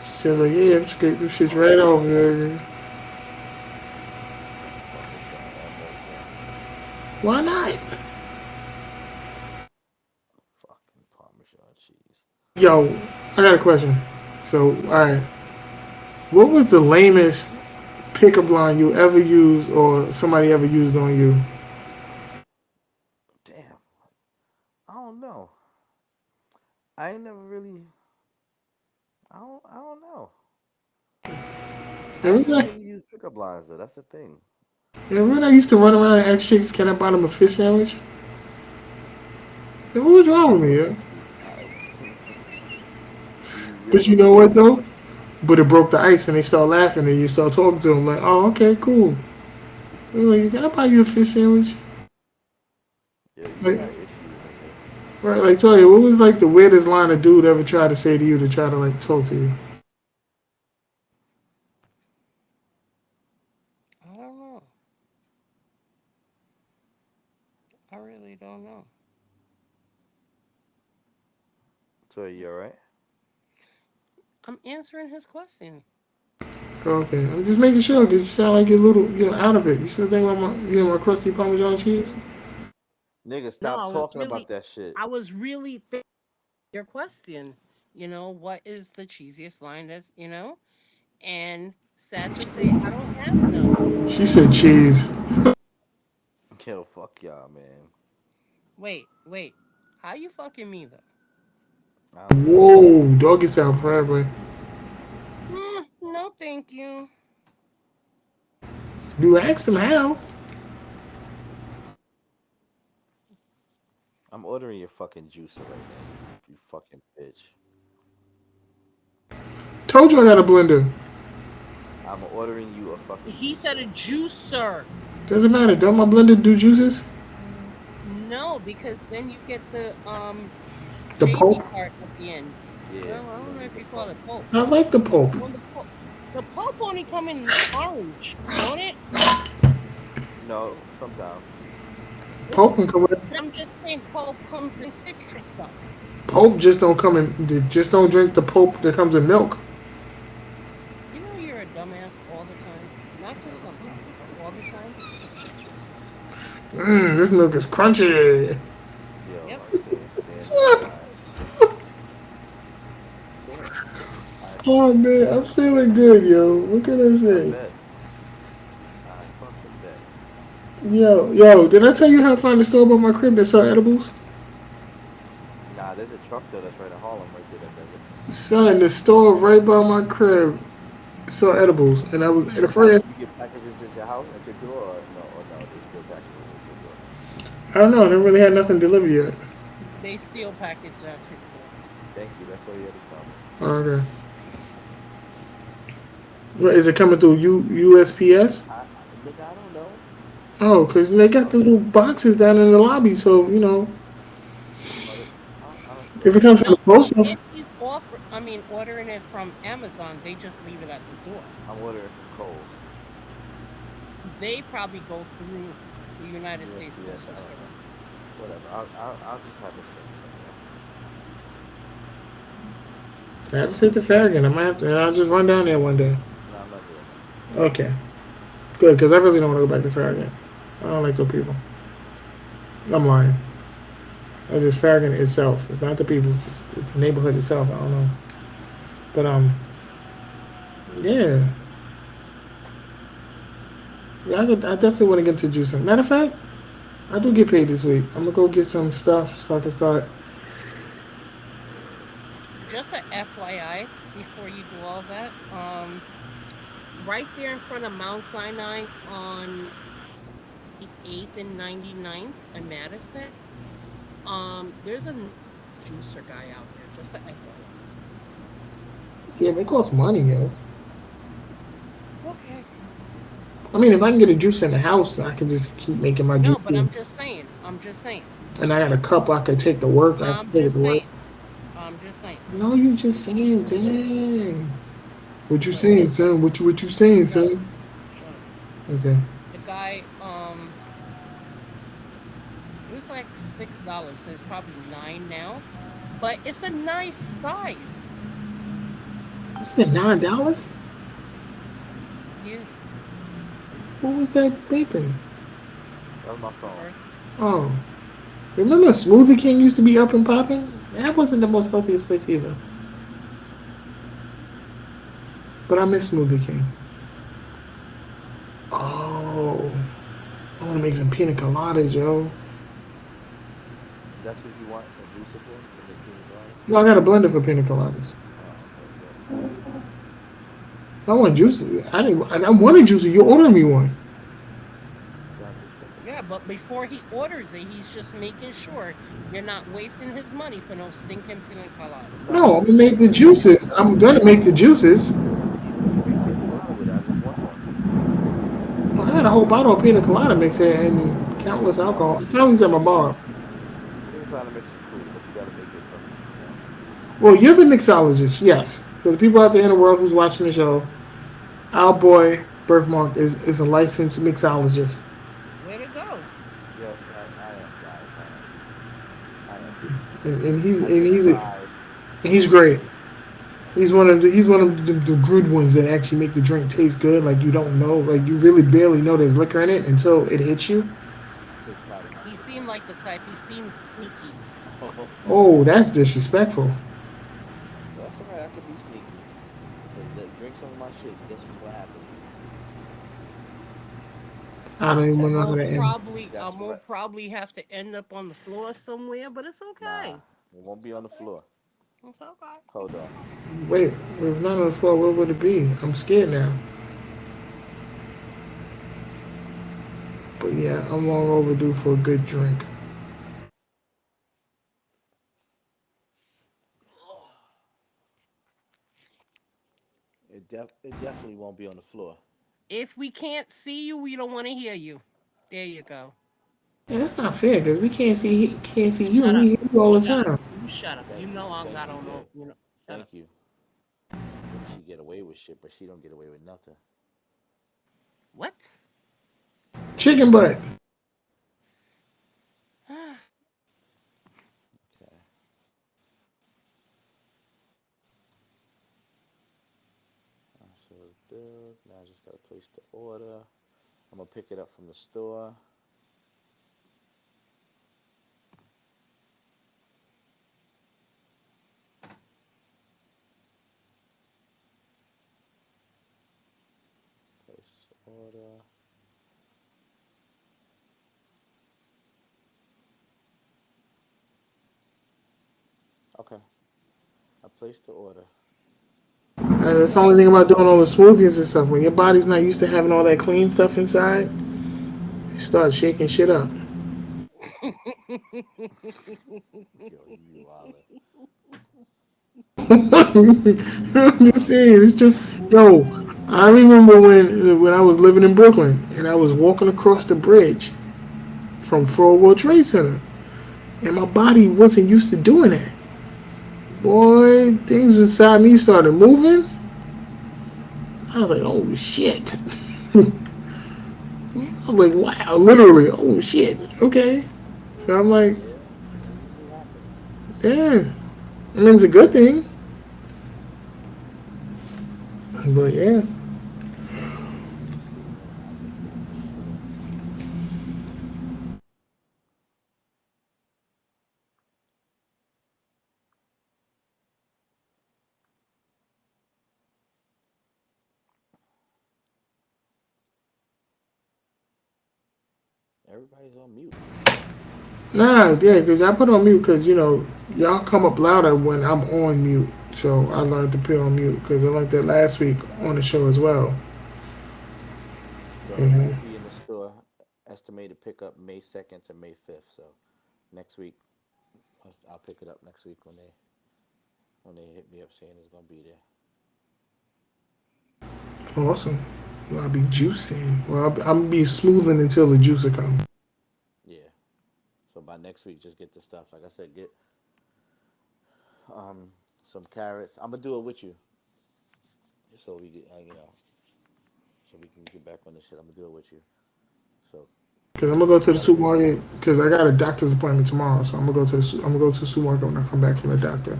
Shit, like, yeah, I'm scrape them shits right off. Man. Fucking trying to act like that. Why not? Fucking Parmesan cheese. Yo, I got a question. So, What's up? alright. What was the lamest pickup line you ever used or somebody ever used on you? Damn. I don't know. I ain't never really. I don't know. I And ain't when never I, really used pickup lines though. That's the thing. and when I used to run around and ask chicks, can I buy them a fish sandwich? And what was wrong with me? Yeah? You But ever you know really what, asked that though? question? But it broke the ice and they start laughing and you start talking to them like, oh, okay, cool. They're like, can I buy you a fish sandwich? Yeah, you Like, got issues, nigga. right, like, tell you, what was like the weirdest line a dude ever tried to say to you to try to like talk to you? don't know. I really don't know. So you all right? I'm answering his question. Okay, I'm just making sure because you sound like you're a little, out of it. You still think about my crusty Parmesan cheese? Nigga, No, stop talking about that shit. I was really thinking your question. What is the cheesiest line and sad to say, I don't have none. She said cheese. Yo, fuck y'all, man. Wait. How you fucking me though? I don't know. Whoa, doggy sound forever. No, thank you. You asked him how. I'm ordering your fucking juicer right now. You fucking bitch. Told you I got a blender. I'm ordering you a fucking He said a juicer. juicer. Doesn't matter. Don't my blender do juices? No, because then you get the The pulp. JV part at the end. Yeah, Well, I you're don't gonna know get if the you call pulp. it pulp. I like the pulp. When the pulp only come in orange, don't it? No, sometimes. It's, Pulp and correct. I'm just saying pulp comes in citrus stuff. Pulp just don't come in. Just don't drink the pulp that comes in milk. You're a dumbass all the time. Not just sometimes, but all the time. This milk is crunchy. Yep. Yo, I can't stand this guy. Can't. I Oh man, I'm feeling good, yo. What can I I say? bet. I fucking bet. Yo, did I tell you how I found the store by my crib that sell edibles? Nah, there's a truck though that's right in Harlem right there that does it. Son, the store right by my crib sell edibles, and I was You and a get friend. you get packages at your house at your door or no, they still packages at your door. I don't know. I never really had nothing delivered yet. They steal package at his store. Thank you. That's all you had to tell me. Okay. What, is it coming through USPS? Nigga, I don't know. Oh, because they got the little boxes down in the lobby, so if it Listen, comes from No, the post office. if he's ordering it from Amazon, they just leave it at the door. I'm ordering from Kohl's, They probably go through the United States USPS. Postal I don't know. Service. Whatever. I'll just have it sent somewhere. I have to sit the Farragut. I might have to. I'll just run down there one day. No, I'm not doing that. Okay, good, because I really don't want to go back to Farragut. I don't like those people. I'm lying. That's just Farragut itself. It's not the people. It's the neighborhood itself. I don't know. But yeah, yeah. I definitely want to get into juicing. Matter of fact, I do get paid this week. I'm gonna go get some stuff so I can start. Just a FYI, before you do all that, right there in front of Mount Sinai on 8th and 99th in Madison, there's a juicer guy out there. Just a FYI. Yeah, they cost money, yo. Okay. I mean, if I can get a juice in the house, I can just keep making my juice. No, but I'm just saying. I'm just saying. And I got a cup I could take to work. I can I'm take it just to work. saying. I'm just saying. No, you just saying, dang. What you Shut up. saying, son? What you saying, Shut up. son? Shut up. Okay. The guy, it was like $6, so it's probably 9 now. But it's a nice size. You said $9? Yeah. What was that vaping? That was my phone. Birth. Oh, remember Smoothie King used to be up and popping? That wasn't the most healthiest place either. But I miss Smoothie King. Oh, I want to make some pina coladas, yo. That's what you want a juicer for to make pina coladas. No, I got a blender for pina coladas. Oh, okay, good. I want juice. I didn't. I want a juicer. You ordering me one? John just sent it. Yeah, but before he orders it, he's just making sure you're not wasting his money for no stinking pina colada. No, No, I'm I'm gonna just make saying the you could make juices. I'm gonna make the juices. you could make pina colada with it. I just want some. I had a whole bottle of pina colada mix here and countless No, alcohol. It's always at my bar. pina colada mix is cool, but you got to make it from. Well, you're the mixologist, yes. For the people out there in the world who's watching the show, our boy Birfmark is a licensed mixologist, Where'd it go? Yes, I am, guys. I am. I am. and he's I and take he's pride he's in great. He's one of the good ones that actually make the drink taste good. Like you don't know, like you really barely know there's liquor in it until it hits you. I take pride in my He shit, seemed man. like the type. He seemed sneaky. Oh, that's disrespectful. That's all right. I could be sneaky. Cause drink some of my shit. Guess what's gonna happen? I don't even That's know how to end. I that's right. will probably have to end up on the floor somewhere, but it's Nah, okay. it won't be It's on the okay. floor. It's okay. It's Hold on. okay. Wait, if not on the floor, where would it be? I'm scared now. But yeah, I'm long overdue for a good drink. It definitely won't be on the floor. If we can't see you, we don't want to hear you. There you go. Yeah, that's not fair because we can't see you and Shut we up. hear you all the Shut up. time. You shut up. You Thank you. know I'm Thank not you. on no. You know. Shut up. Thank you. Think she get away with shit, but she don't get away with nothing. What? Chicken butt. Okay. So it's billed. Now I just gotta place the order. I'm gonna pick it up from the store. Place order. Okay. I placed the order. That's the only thing about doing all the smoothies and stuff. When your body's not used to having all that clean stuff inside, you start shaking shit up. Yo, you be wildin'. You I'm just wildin'. saying, it's just yo. I remember when I was living in Brooklyn and I was walking across the bridge from World Trade Center, and my body wasn't used to doing that. Boy, things inside me started moving. I was like, oh shit. I was like, wow, literally, oh shit. Okay. So I'm like, Yeah, that usually happens. yeah. I mean, it's a good thing. But yeah. Let me see when I can get this shit. Everybody's on mute. Nah, yeah, because I put on mute because, y'all come up louder when I'm on mute. So I learned to put on mute because I learned that last week on the show as well. Well, it won't be in the store. Estimated pickup May 2nd to May 5th. So next week, I'll pick it up next week when they hit me up saying it's gonna be there. Awesome. Well, I'll be juicing. Well, I'll be smoothing until the juicer comes. Yeah. So by next week, just get the stuff. Like I said, get some carrots. I'm gonna do it with you, so we get so we can get back on this shit. I'm gonna do it with you. So Because I'm get going to some go to the stuff for you. supermarket because I got a doctor's appointment tomorrow. So I'm gonna go to the supermarket when I come back from the doctor.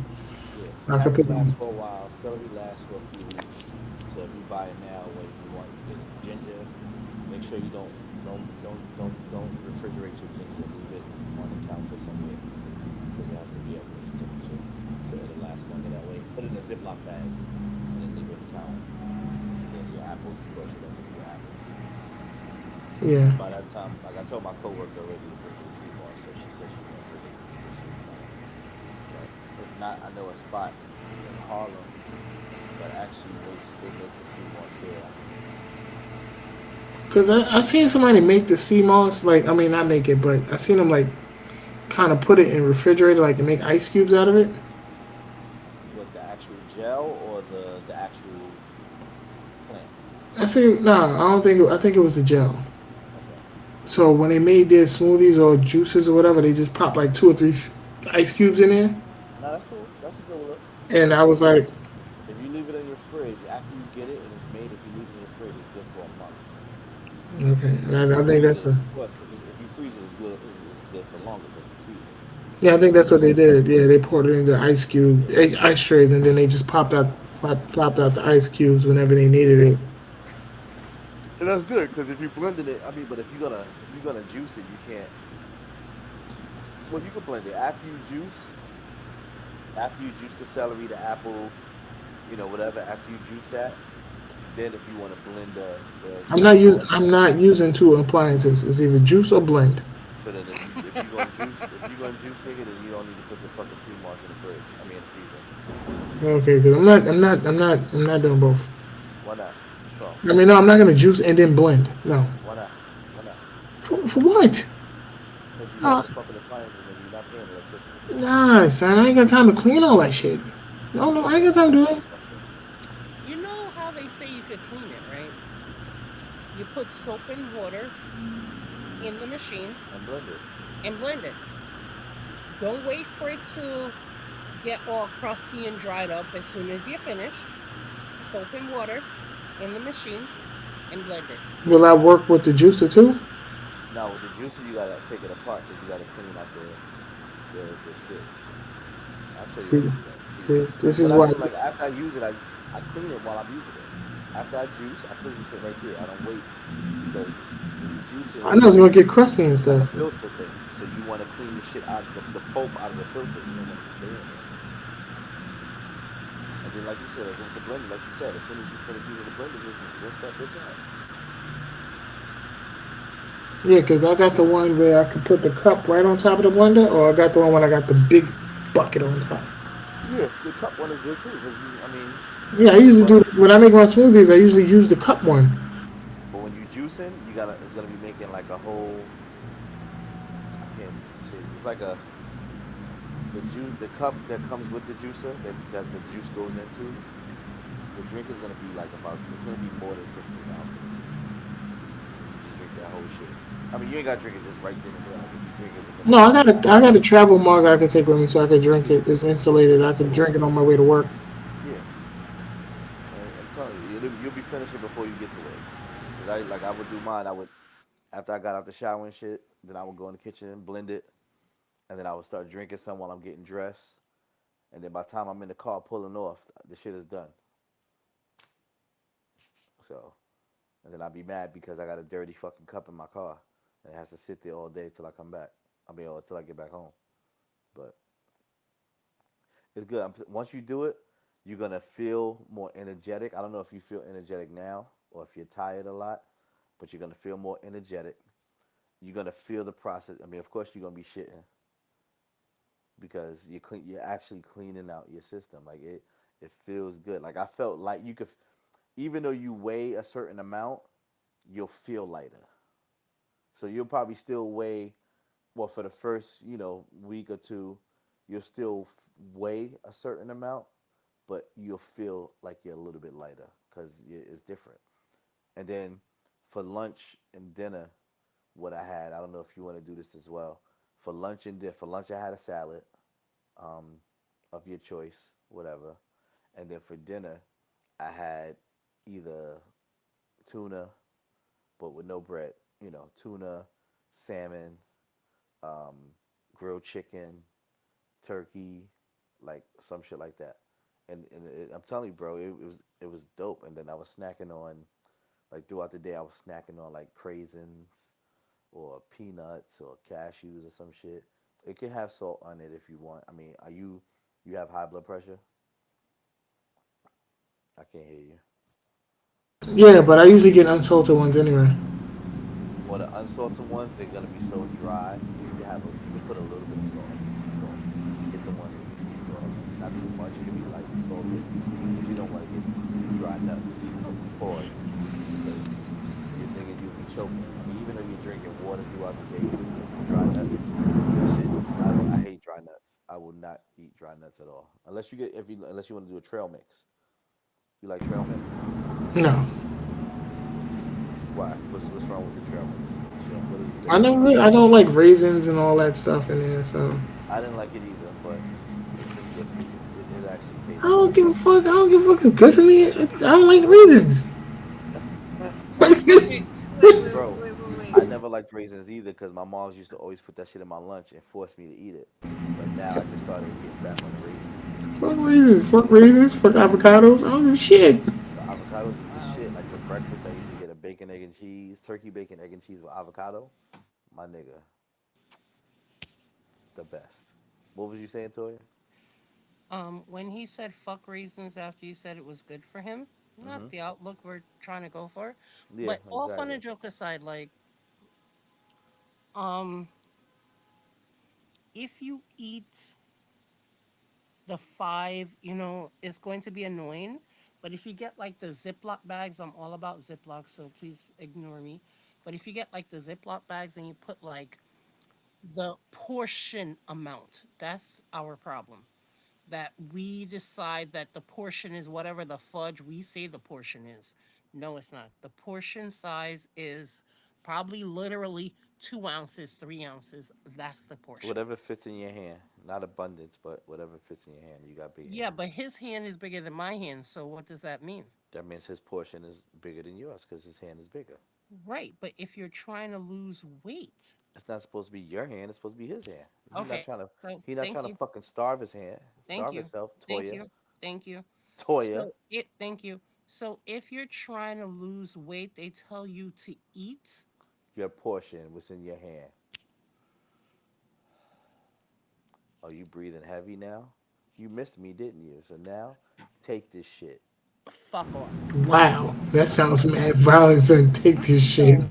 Yeah, So I can carrots pick last them. for a while. Celery lasts for a few weeks. So if you buy it now, or if you want, you get it. Ginger, make sure you don't refrigerate your ginger. Leave it on the counter somewhere because it has to be at room temperature, so it'll last longer that way. Put it in a Ziploc bag and then leave it on the counter. And then your apples, of course, you're gonna cook your apples. Yeah. By that time, like I told my coworker already to bring me the sea moss, so she said she's gonna bring it this week. But if not, I know a spot in Harlem that actually make the sea moss there. Because I seen somebody make the sea moss. Like, I mean, not make it, but I seen them, like, kind of put it in the refrigerator, like, and make ice cubes out of it. What, the actual gel or the actual plant? I see. Nah, I don't think. I think it was the gel. Okay. So when they made their smoothies or juices or whatever, they just popped like two or three ice cubes in there. No, that's cool. That's a good look. And But I was like, if you leave it in your fridge after you get it and it's made, if you leave it in your fridge, it's good for a month. Okay, And if you I think freeze that's it, a. of course, if you freeze it, it's good. It's good for longer because you freeze it. Yeah, I think But that's what they did. Yeah, they poured it into ice cube, yeah, ice trays, and then they just popped out the ice cubes whenever they needed it. and that's good because if you blended it, I mean, but if you're gonna juice it, you can't. Well, you can blend it after you juice the celery, the apple, whatever. After you juice that, then if you want to blend the sea moss, I'm not using two appliances. It's either juice or blend. so then if you gonna juice, nigga, then you don't need to put the fucking sea moss in the fridge. I mean, in the freezer. Okay, because I'm not doing both. Why not? What's wrong? I mean, no, I'm not gonna juice and then blend. No. Why not? Why not? For what? Because you got Uh, the fucking appliances, nigga. You're not paying electricity. nah, son, I ain't got time to clean all that shit. No, no, I ain't got time to do that. You know how they say you could clean it, right? You put soap and water in the machine And blend it. and blend it. Don't wait for it to get all crusty and dried up. As soon as you finish, soap and water in the machine and blend it. Will I work with the juicer too? Now with the juicer, you gotta take it apart because you gotta clean out the shit. I'll show you how to See, do that. See, see, this what is I why. do, like after I use it, I clean it while I'm using it. After I juice, I clean the shit right there. I don't wait because when you juice I it, know it's gonna get crusty and it's like a stuff. filter thing. So you want to clean the shit out, the pulp out of the filter. You don't want it to stay in there. And then, like you said, like with the blender, like you said, as soon as you finish using the blender, just rinse that bitch out. Yeah, because I got the one where I can put the cup right on top of the blender, or I got the one where I got the big bucket on top. Yeah, the cup one is good too because I mean, Yeah, I you usually run do it. when I make my smoothies. I usually use the cup one. But when you juicing, it's gonna be making like a whole. I can't shit. It's like the cup that comes with the juicer that the juice goes into. The drink is gonna be like it's gonna be more than 16 ounces if you drink that whole shit. I mean, you ain't gotta drink it just right then and there. Like if you drink it within No, like 6 I got a hours. travel mug I can take with me so I can drink Yeah, it. It's yeah, insulated. I that's can cool. drink it on my way to work. Yeah, I'm telling you, you'll be finishing before you get to work. Cause I would do mine. I would after I got out the shower and shit, then I would go in the kitchen, blend it, and then I would start drinking some while I'm getting dressed. And then by the time I'm in the car pulling off, the shit is done. So, and then I'd be mad because I got a dirty fucking cup in my car, and it has to sit there all day till I come back. I mean, or till I get back home. But it's good. Once you do it, you're gonna feel more energetic. I don't know if you feel energetic now or if you're tired a lot, but you're gonna feel more energetic. You're gonna feel the process. I mean, of course, you're gonna be shitting because you're actually cleaning out your system. Like it feels good. Like I felt like you could, even though you weigh a certain amount, you'll feel lighter. So you'll probably still weigh, well, for the first, week or two, you'll still weigh a certain amount, but you'll feel like you're a little bit lighter because it's different. And then for lunch and dinner, what I don't know if you want to do this as well. For lunch, I had a salad um, of your choice, whatever. And then for dinner, I had either tuna, but with no bread, tuna, salmon, um, grilled chicken, turkey, like some shit like that. And I'm telling you, bro, it was dope. And then I was snacking on like throughout the day, I was snacking on like craisins or peanuts or cashews or some shit. It can have salt on it if you want. I mean, you have high blood pressure? I can't hear you. Yeah, but I usually get unsalted ones anyway. Well, the unsalted ones, they're gonna be so dry. You can put a little bit of salt, like a sea salt. Get the ones with the sea salt, not too much. It can be lightly salted, but you don't want to get dry nuts. Pause, because you'll be choking. I mean, even though you're drinking water throughout the day too, with the dry nuts, that shit. I hate dry nuts. I will not eat dry nuts at all, unless you want to do a trail mix. You like trail mix? No, Why? What's wrong with the trail mix? What is it that I you don't don't. like? I don't like raisins and all that stuff in there. So I didn't like it either, but it's good for you. It actually I tastes don't good. give a fuck. I don't give a fuck. It's good for me. I don't like raisins. Bro, Wait. I never liked raisins either because my moms used to always put that shit in my lunch and force me to eat it. But now I just started getting back on the raisins. Fuck raisins. Fuck raisins. Fuck avocados. I don't give a shit. The avocados is the Wow. shit. Like for breakfast, I used to get a bacon, egg, and cheese, turkey bacon, egg, and cheese with avocado. My nigga, the best. What was you saying, Toya? When he said fuck reasons after you said it was good for him, not Mm-hmm. the outlook we're trying to go for. Yeah, But all fun exactly. and joke aside, um, if you eat the five, it's going to be annoying. But if you get like the Ziploc bags, I'm all about Ziploc, so please ignore me. But if you get like the Ziploc bags and you put like the portion amount, that's our problem. That we decide that the portion is whatever the fudge we say the portion is. No, it's not. The portion size is probably literally 2 ounces, 3 ounces. That's the portion. Whatever fits in your hand, not abundance, but whatever fits in your hand, you got big Yeah, hands. but his hand is bigger than my hand. So what does that mean? That means his portion is bigger than yours because his hand is bigger. Right. But if you're trying to lose weight, It's not supposed to be your hand. It's supposed to be his hand. He's not okay. trying to. So He's not thank trying to you. fucking starve his hand. Thank Starve you. himself, Thank Toya. you. Thank you. Toya. Thank you. So if you're trying to lose weight, they tell you to eat. Your portion was in your hand. Are you breathing heavy now? You missed me, didn't you? So now, take this shit. Fuck off. Wow. That sounds mad violent and take this shit.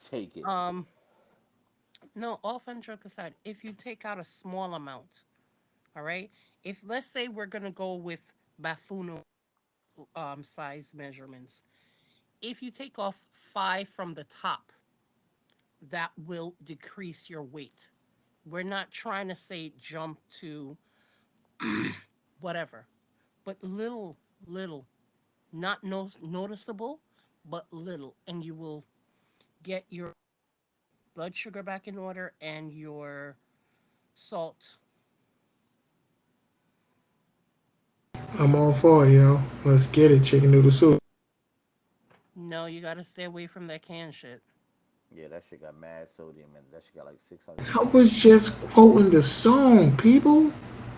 So, Take it. um, no, all fun joke aside, if you take out a small amount, all right? If let's say we're gonna go with Baffuno size measurements, if you take off 5 from the top, that will decrease your weight. We're not trying to say jump to whatever, but little, not noticeable, but little, and you will get your blood sugar back in order and your salt. I'm all for it, yo. Let's get it. Chicken noodle soup. No, you gotta stay away from that canned shit. Yeah, that shit got mad sodium and that shit got like I 600 was calories. just quoting the song, people.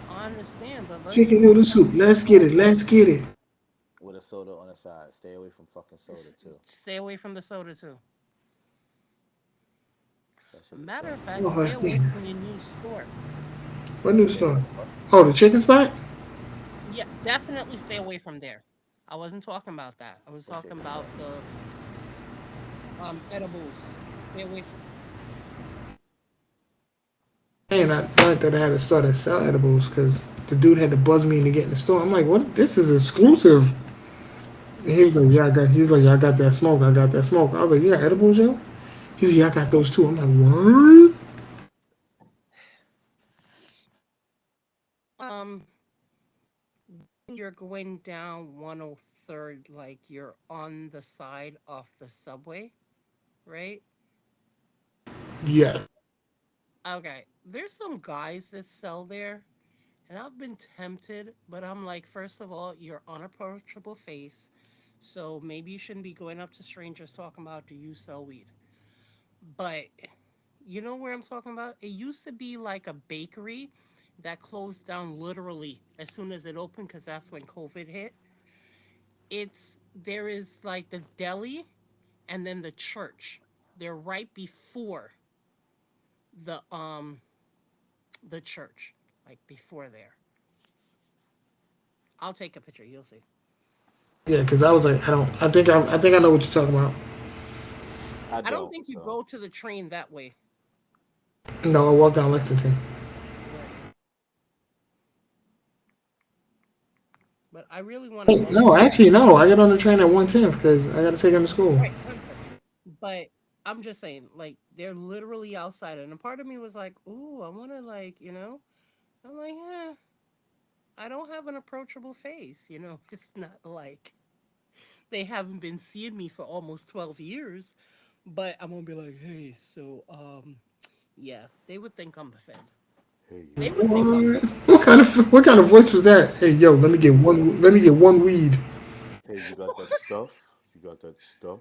I understand, but let's Chicken talk noodle about soup. Let's get it. health. Let's get it. With a soda on the side. Stay away from fucking soda too. Stay away from the soda too. That shit is Matter of dangerous. fact, Oh, stay let's see. away from your new store. What new Wait, store? what? Oh, the chicken spot? Yeah, definitely stay away from there. I wasn't talking about that. I was What talking chicken spot? about the edibles. Stay away from. And I thought that I had to start at sell edibles because the dude had to buzz me into getting the store. I'm like, what? This is exclusive. And he was like, yeah, I got. He's like, yeah, I got that smoke. I got that smoke. I was like, yeah, edibles, yo. He's like, yeah, I got those too. I'm like, what? Um, you're going down 103rd, like you're on the side of the subway, right? Yes. Okay, there's some guys that sell there, and I've been tempted, but I'm like, first of all, you're unapproachable face, so maybe you shouldn't be going up to strangers talking about, do you sell weed? But you know where I'm talking about? It used to be like a bakery that closed down literally as soon as it opened because that's when COVID hit. There is like the deli and then the church. They're right before the the church, like before there. I'll take a picture. You'll see. Yeah, because I was like, I don't. I think I know what you're talking about. I I don't don't, think you so go to the train that way. No, I walked down Lexington. Right. But I really want to Hey, go no, there. actually, no. I get on the train at 1:10 because I got to take him to school. Right, 110. But I'm just saying, like, they're literally outside. And a part of me was like, ooh, I want to, I'm like, yeah, I don't have an approachable face. It's not like they haven't been seeing me for almost 12 years. But I'm going to be like, hey, yeah, they would think I'm the Fed. here you They got would think this. I'm the What? Fed. What kind of voice was that? Hey, yo, let me get one. Let me get one weed. Hey, you got that stuff. You You got that stuff?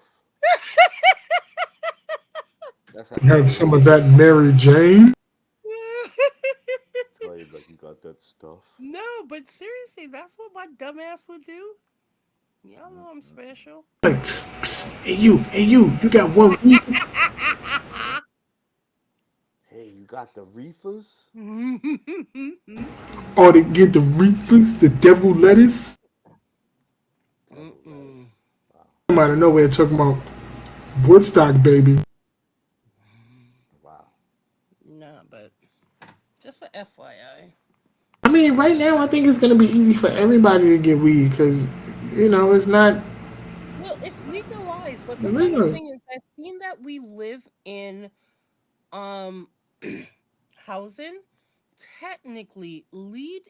That's Have how some you of talk. that Mary Jane. Tell you like you got that stuff. No, but seriously, that's what my dumbass would do. Y'all know I'm Mm-mm. special. Like, psst, psst, you got one week. Hey, you got the reefers? Or to get the reefers, the devil lettuce. Devil Mm-mm. lettuce. Wow. Come out of nowhere talking about Woodstock, baby. Wow. Nah, but just a FYI. I mean, right now, I think it's going to be easy for everybody to get weed because, it's not Well, it's legalized, but the funny legal. thing is, I seen that we live in um housing. Technically, weed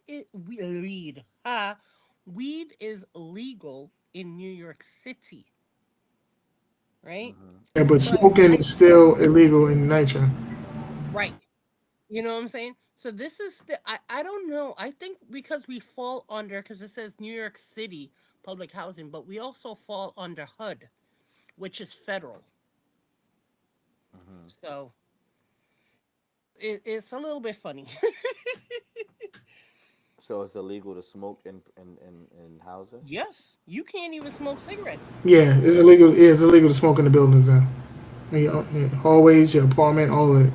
is legal in New York City, right? Mm-hmm. Yeah, but But smoking I is still illegal in Nitro. right. You know what I'm saying? So this is I don't know. I think because we fall under because it says New York City public housing, but we also fall under HUD, which is federal. Mm-hmm. So it's a little bit funny. So it's illegal to smoke in housing? Yes, you can't even smoke cigarettes. Yeah, it's illegal. Yeah, it's illegal to smoke in the buildings now. Your hallways, your apartment, all of it.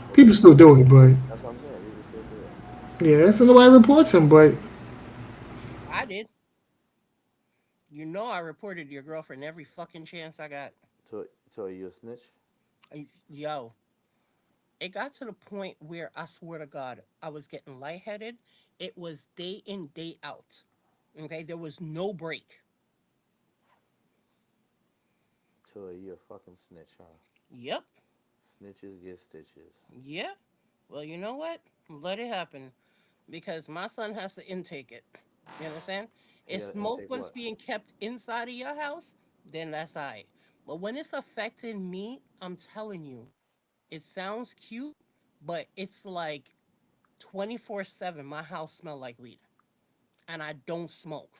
Oh, People people still still do it, do it. but That's what I'm saying. People still do it. yeah, that's nobody reports them. But I did. You know I reported your girlfriend every fucking chance I got. To you a snitch? Yo, it got to the point where I swear to God, I was getting lightheaded. It was day in, day out. Okay, there was no break. To you a fucking snitch, huh? Yep, Snitches get stitches. yep. Well, you know what? Let it happen because my son has to intake it. You understand? He If got to smoke intake was what? being kept inside of your house, then that's all right. But when it's affecting me, I'm telling you, it sounds cute, but it's like 24/7. My house smell like weed, and I don't smoke.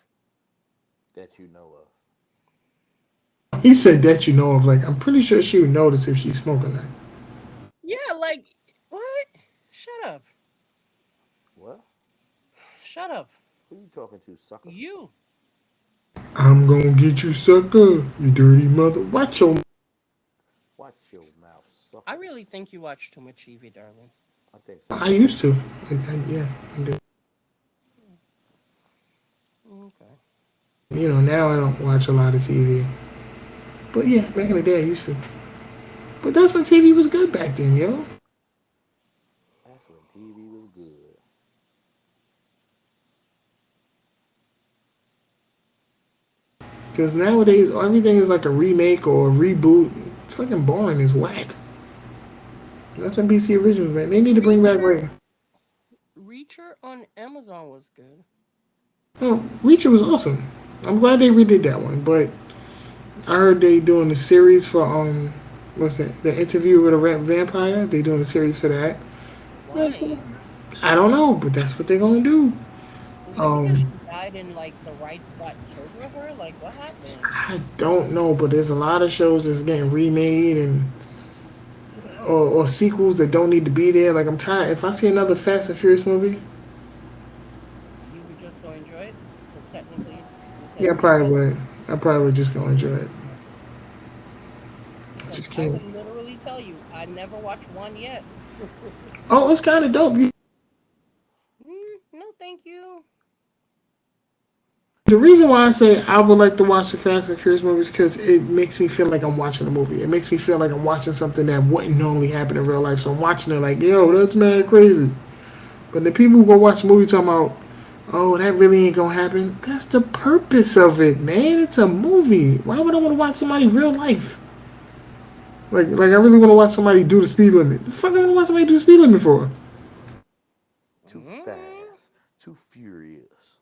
That you know of. he said that like I'm pretty sure she would notice if she's smoking that. Yeah, like what? Shut up. What? Shut up. Who you talking to, sucker? You. I'm gonna get you, sucker. You dirty mother. Watch your. Watch your mouth, I sucker. really think you watch too much TV, darling. I think so I too. used to. Yeah. And Okay. now I don't watch a lot of TV. But yeah, back in the day I used to. But that's when TV was good back then, yo. That's when TV was good. Because nowadays everything is like a remake or a reboot. It's fucking boring. It's whack. Nothing beats the originals, man. They need to bring back Reacher, like. Reacher on Amazon was good. Oh, Reacher was awesome. I'm glad they redid that one, but I heard they doing the series for what's that? The interview with a vampire. They doing a series for that. Why? I don't know, but that's what they're gonna do. Is it because Um, she died and like the rights got killed with her? Like what happened? I don't know, but there's a lot of shows that's getting remade and or sequels that don't need to be there. Like I'm tired. If I see another Fast and Furious movie, You would just go enjoy it? Because technically you yeah, said three Fast. I probably would just go enjoy it. I Because just I can't. would literally tell you, I never watched one yet. Oh, it's kind of dope. No, thank you. The reason why I say I would like to watch the Fast and Furious movies because it makes me feel like I'm watching a movie. It makes me feel like I'm watching something that wouldn't normally happen in real life. So I'm watching it like, yo, that's mad crazy. But the people who go watch the movie talking about, oh, that really ain't gonna happen. That's the purpose of it, man. It's a movie. Why would I want to watch somebody real life? Like I really want to watch somebody do the speed limit. The fuck I want to watch somebody do the speed limit for? Too Mm, fast. Too furious.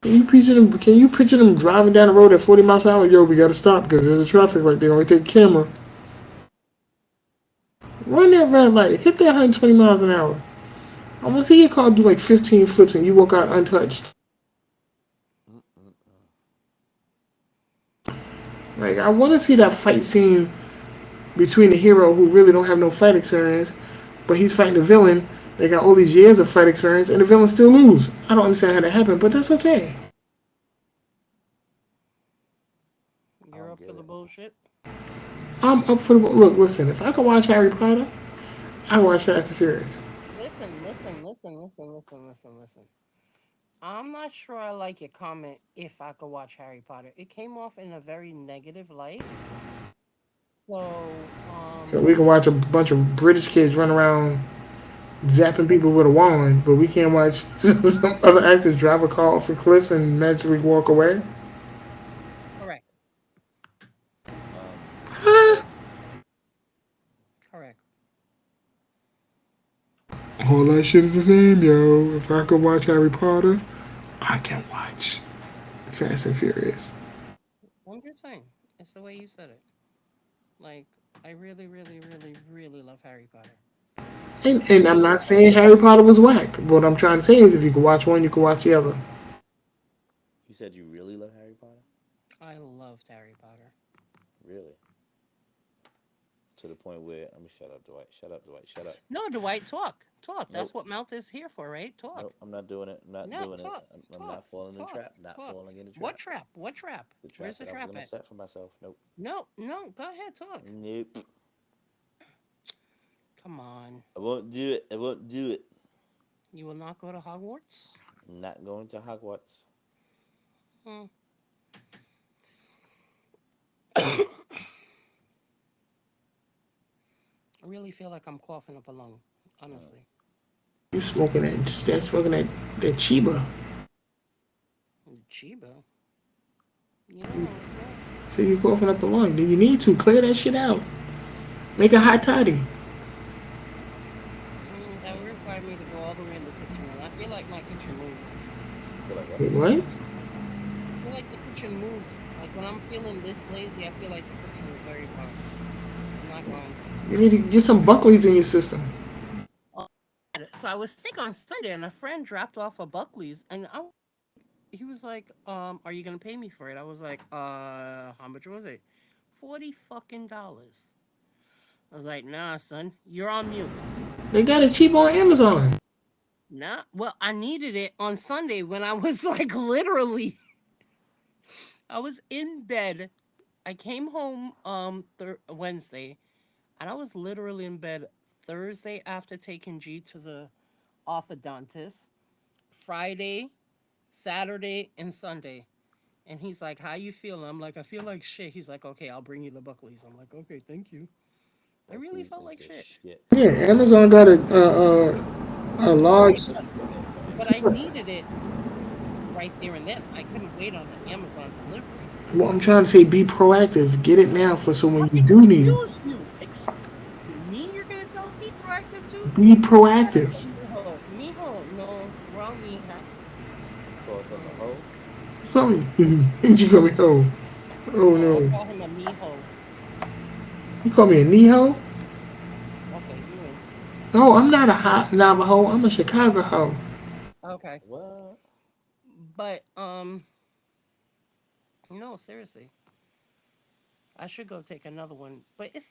Can you picture them driving down the road at 40 miles per hour? Yo, we gotta stop because there's a traffic light. They only take a camera. Run that red light. Hit that 120 miles an hour. I'm gonna see your car do like 15 flips and you walk out untouched. Mm-mm-mm. Like I want to see that fight scene between the hero who really don't have no fight experience, but he's fighting the villain. They got all these years of fight experience, and the villain still lose. I don't understand how that happened, but that's okay. I You're don't up for get the it. bullshit? I'm up for the look. Listen, if I can watch Harry Potter, I watch Fast and Furious. Listen. I'm not sure I like your comment if I could watch Harry Potter. It came off in a very negative light. So, So we can watch a bunch of British kids run around zapping people with a wand, but we can't watch some other actors drive a car off a cliff and magically walk away. correct. You said Correct. All that shit is the same, yo. If I could watch Harry Potter, I can watch Fast and Furious. I'm just saying. It's the way you said it. Like, I really love Harry Potter. And I'm not saying Harry Potter was whack. What I'm trying to say is if you could watch one, you could watch the other. you said you really love Harry Potter? I loved Harry Potter. Really? To the point where let me shut up, Dwight. Shut up, Dwight. Shut up. No, Dwight, talk. Talk. That's Nope. what Mouth is here for, right? Talk. Nope. I'm not doing it. I'm not No, doing it. talk. I'm Talk. not falling in the Talk. trap. Not Talk. falling in the What trap. trap? What trap? The Where's trap the that I was trap gonna at? set for myself. Nope. No, go ahead, talk. Nope. Come on. I won't do it. I won't do it. You will not go to Hogwarts? I'm not going to Hogwarts. Hmm. I really feel like I'm coughing up a lung, honestly. You smoking that smoking that Chiba. Chiba? You don't want to smoke. So you coughing up a lung. Then you need to clear that shit out. Make a hot toddy. That would require me to go all the way in the kitchen, and I feel like my kitchen moved. You feel like what? Wait, what? I feel like the kitchen moved. Like when I'm feeling this lazy, I feel like the kitchen is very far. I'm not going. You need to get some Buckley's in your system. So I was sick on Sunday, and a friend dropped off a Buckley's, and he was like, "Are you gonna pay me for it?" I was like, how much was it? $40 fucking. I was like, "Nah, son, you're on mute." They got it cheap on Amazon. Nah, well, I needed it on Sunday when I was like literally, I was in bed. I came home Wednesday, and I was literally in bed Thursday after taking G to the orthodontist. Friday, Saturday, and Sunday. And he's like, "How you feeling?" I'm like, "I feel like shit." He's like, "Okay, I'll bring you the Buckleys." I'm like, "Okay, thank you." I really Buckley's felt is like the shit. shit. Yeah, Amazon got a Right, large. but I needed it right there and then. I couldn't wait on the Amazon delivery. Well, I'm trying to say be proactive. Get it now for so when you do need it, Excuse you. Me? You're gonna tell me proactive too? be That's a proactive. mijo. Mijo, no, wrong mija. You called them a hoe? You call me. You call me oh. Oh No, I no. call him a mijo. You call me a Neho? Okay, you in. No, I'm not a hot Navajo. I'm a Chicago hoe. Okay. What? But no, seriously. I should go take another one. But it's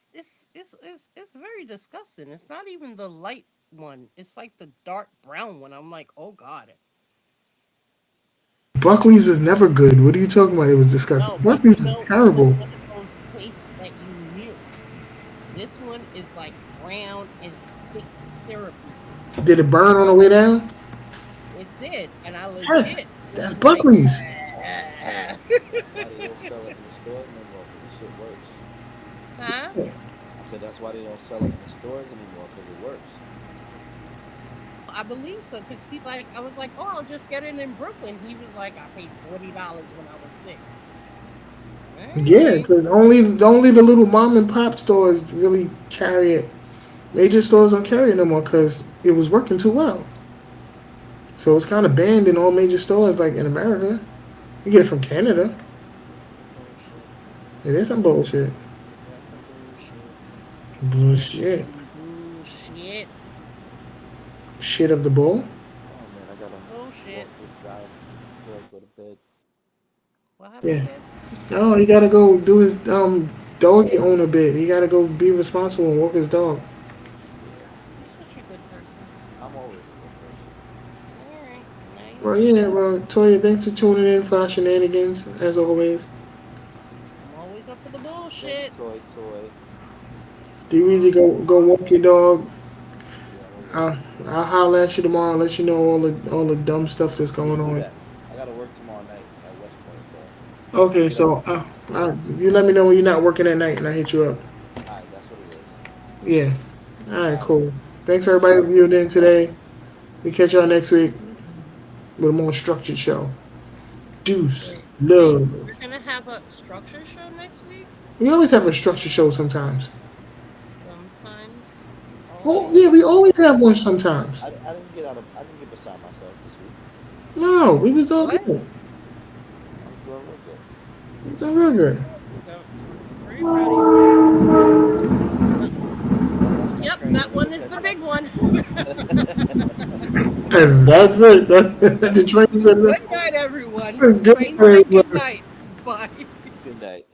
very disgusting. It's not even the light one. It's like the dark brown one. I'm like, oh god. Buckley's was never good. What are you talking about? It was disgusting. No, but Buckley's is it was terrible. one of those tastes that you knew. This one is like brown and thick syrupy. Did it burn on the way down? It did, and I Yes. legit was That's like, Buckley's. That's why they don't sell it in the stores no more, because the shit works. huh? I said that's why they don't sell it in the stores anymore, because it works. I believe so because he's like, I was like, oh, I'll just get it in Brooklyn. He was like, I paid $40 when I was sick. Yeah, Okay. because only the little mom and pop stores really carry it. Major stores don't carry it no more because it was working too well. So it's kind of banned in all major stores, like in America. You get it from Canada. Bullshit. It is some bullshit. That's some bullshit. Bullshit. Bullshit. Shit of the bull. Oh man, I gotta Bullshit. walk this guy before I go to bed. What happened, Yeah. kid? No, he gotta go do his doggy owner bit. He gotta go be responsible and walk his dog. Yeah, You're such a good person. I'm always a good person. All right, now you Well, know. yeah, well, Toya, thanks for tuning in for our shenanigans, as always. I'm always up for the Thanks, bullshit. Toy Toy. Do easy, go walk your dog. Yeah, I will. I'll, I'll holler at you tomorrow and let you know all the dumb stuff that's Yeah, going do on. that. I got to work tomorrow night at West Point, so when I Okay, get up, so yeah. you let me know when you're not working at night and I hit you up. All right, that's what it is. Yeah. All right, All right, cool. Thanks peace, everybody y'all. for viewing in today. We catch y'all next week with a more structured show. Deuce, Wait, love. we're gonna have a structure show next week? We always have a structured show sometimes. Sometimes. Oh yeah, Always? we always have one sometimes. I didn't get beside myself this week. No, we was all What? good. I was doing real good. We was all real good. Don't. Pretty proud of you. Uh, That's my yep, trainer. that Let me one is catch the up. big one. And that's it. The train said, Good night, everyone. good Train said good night. night. Bye. Good night.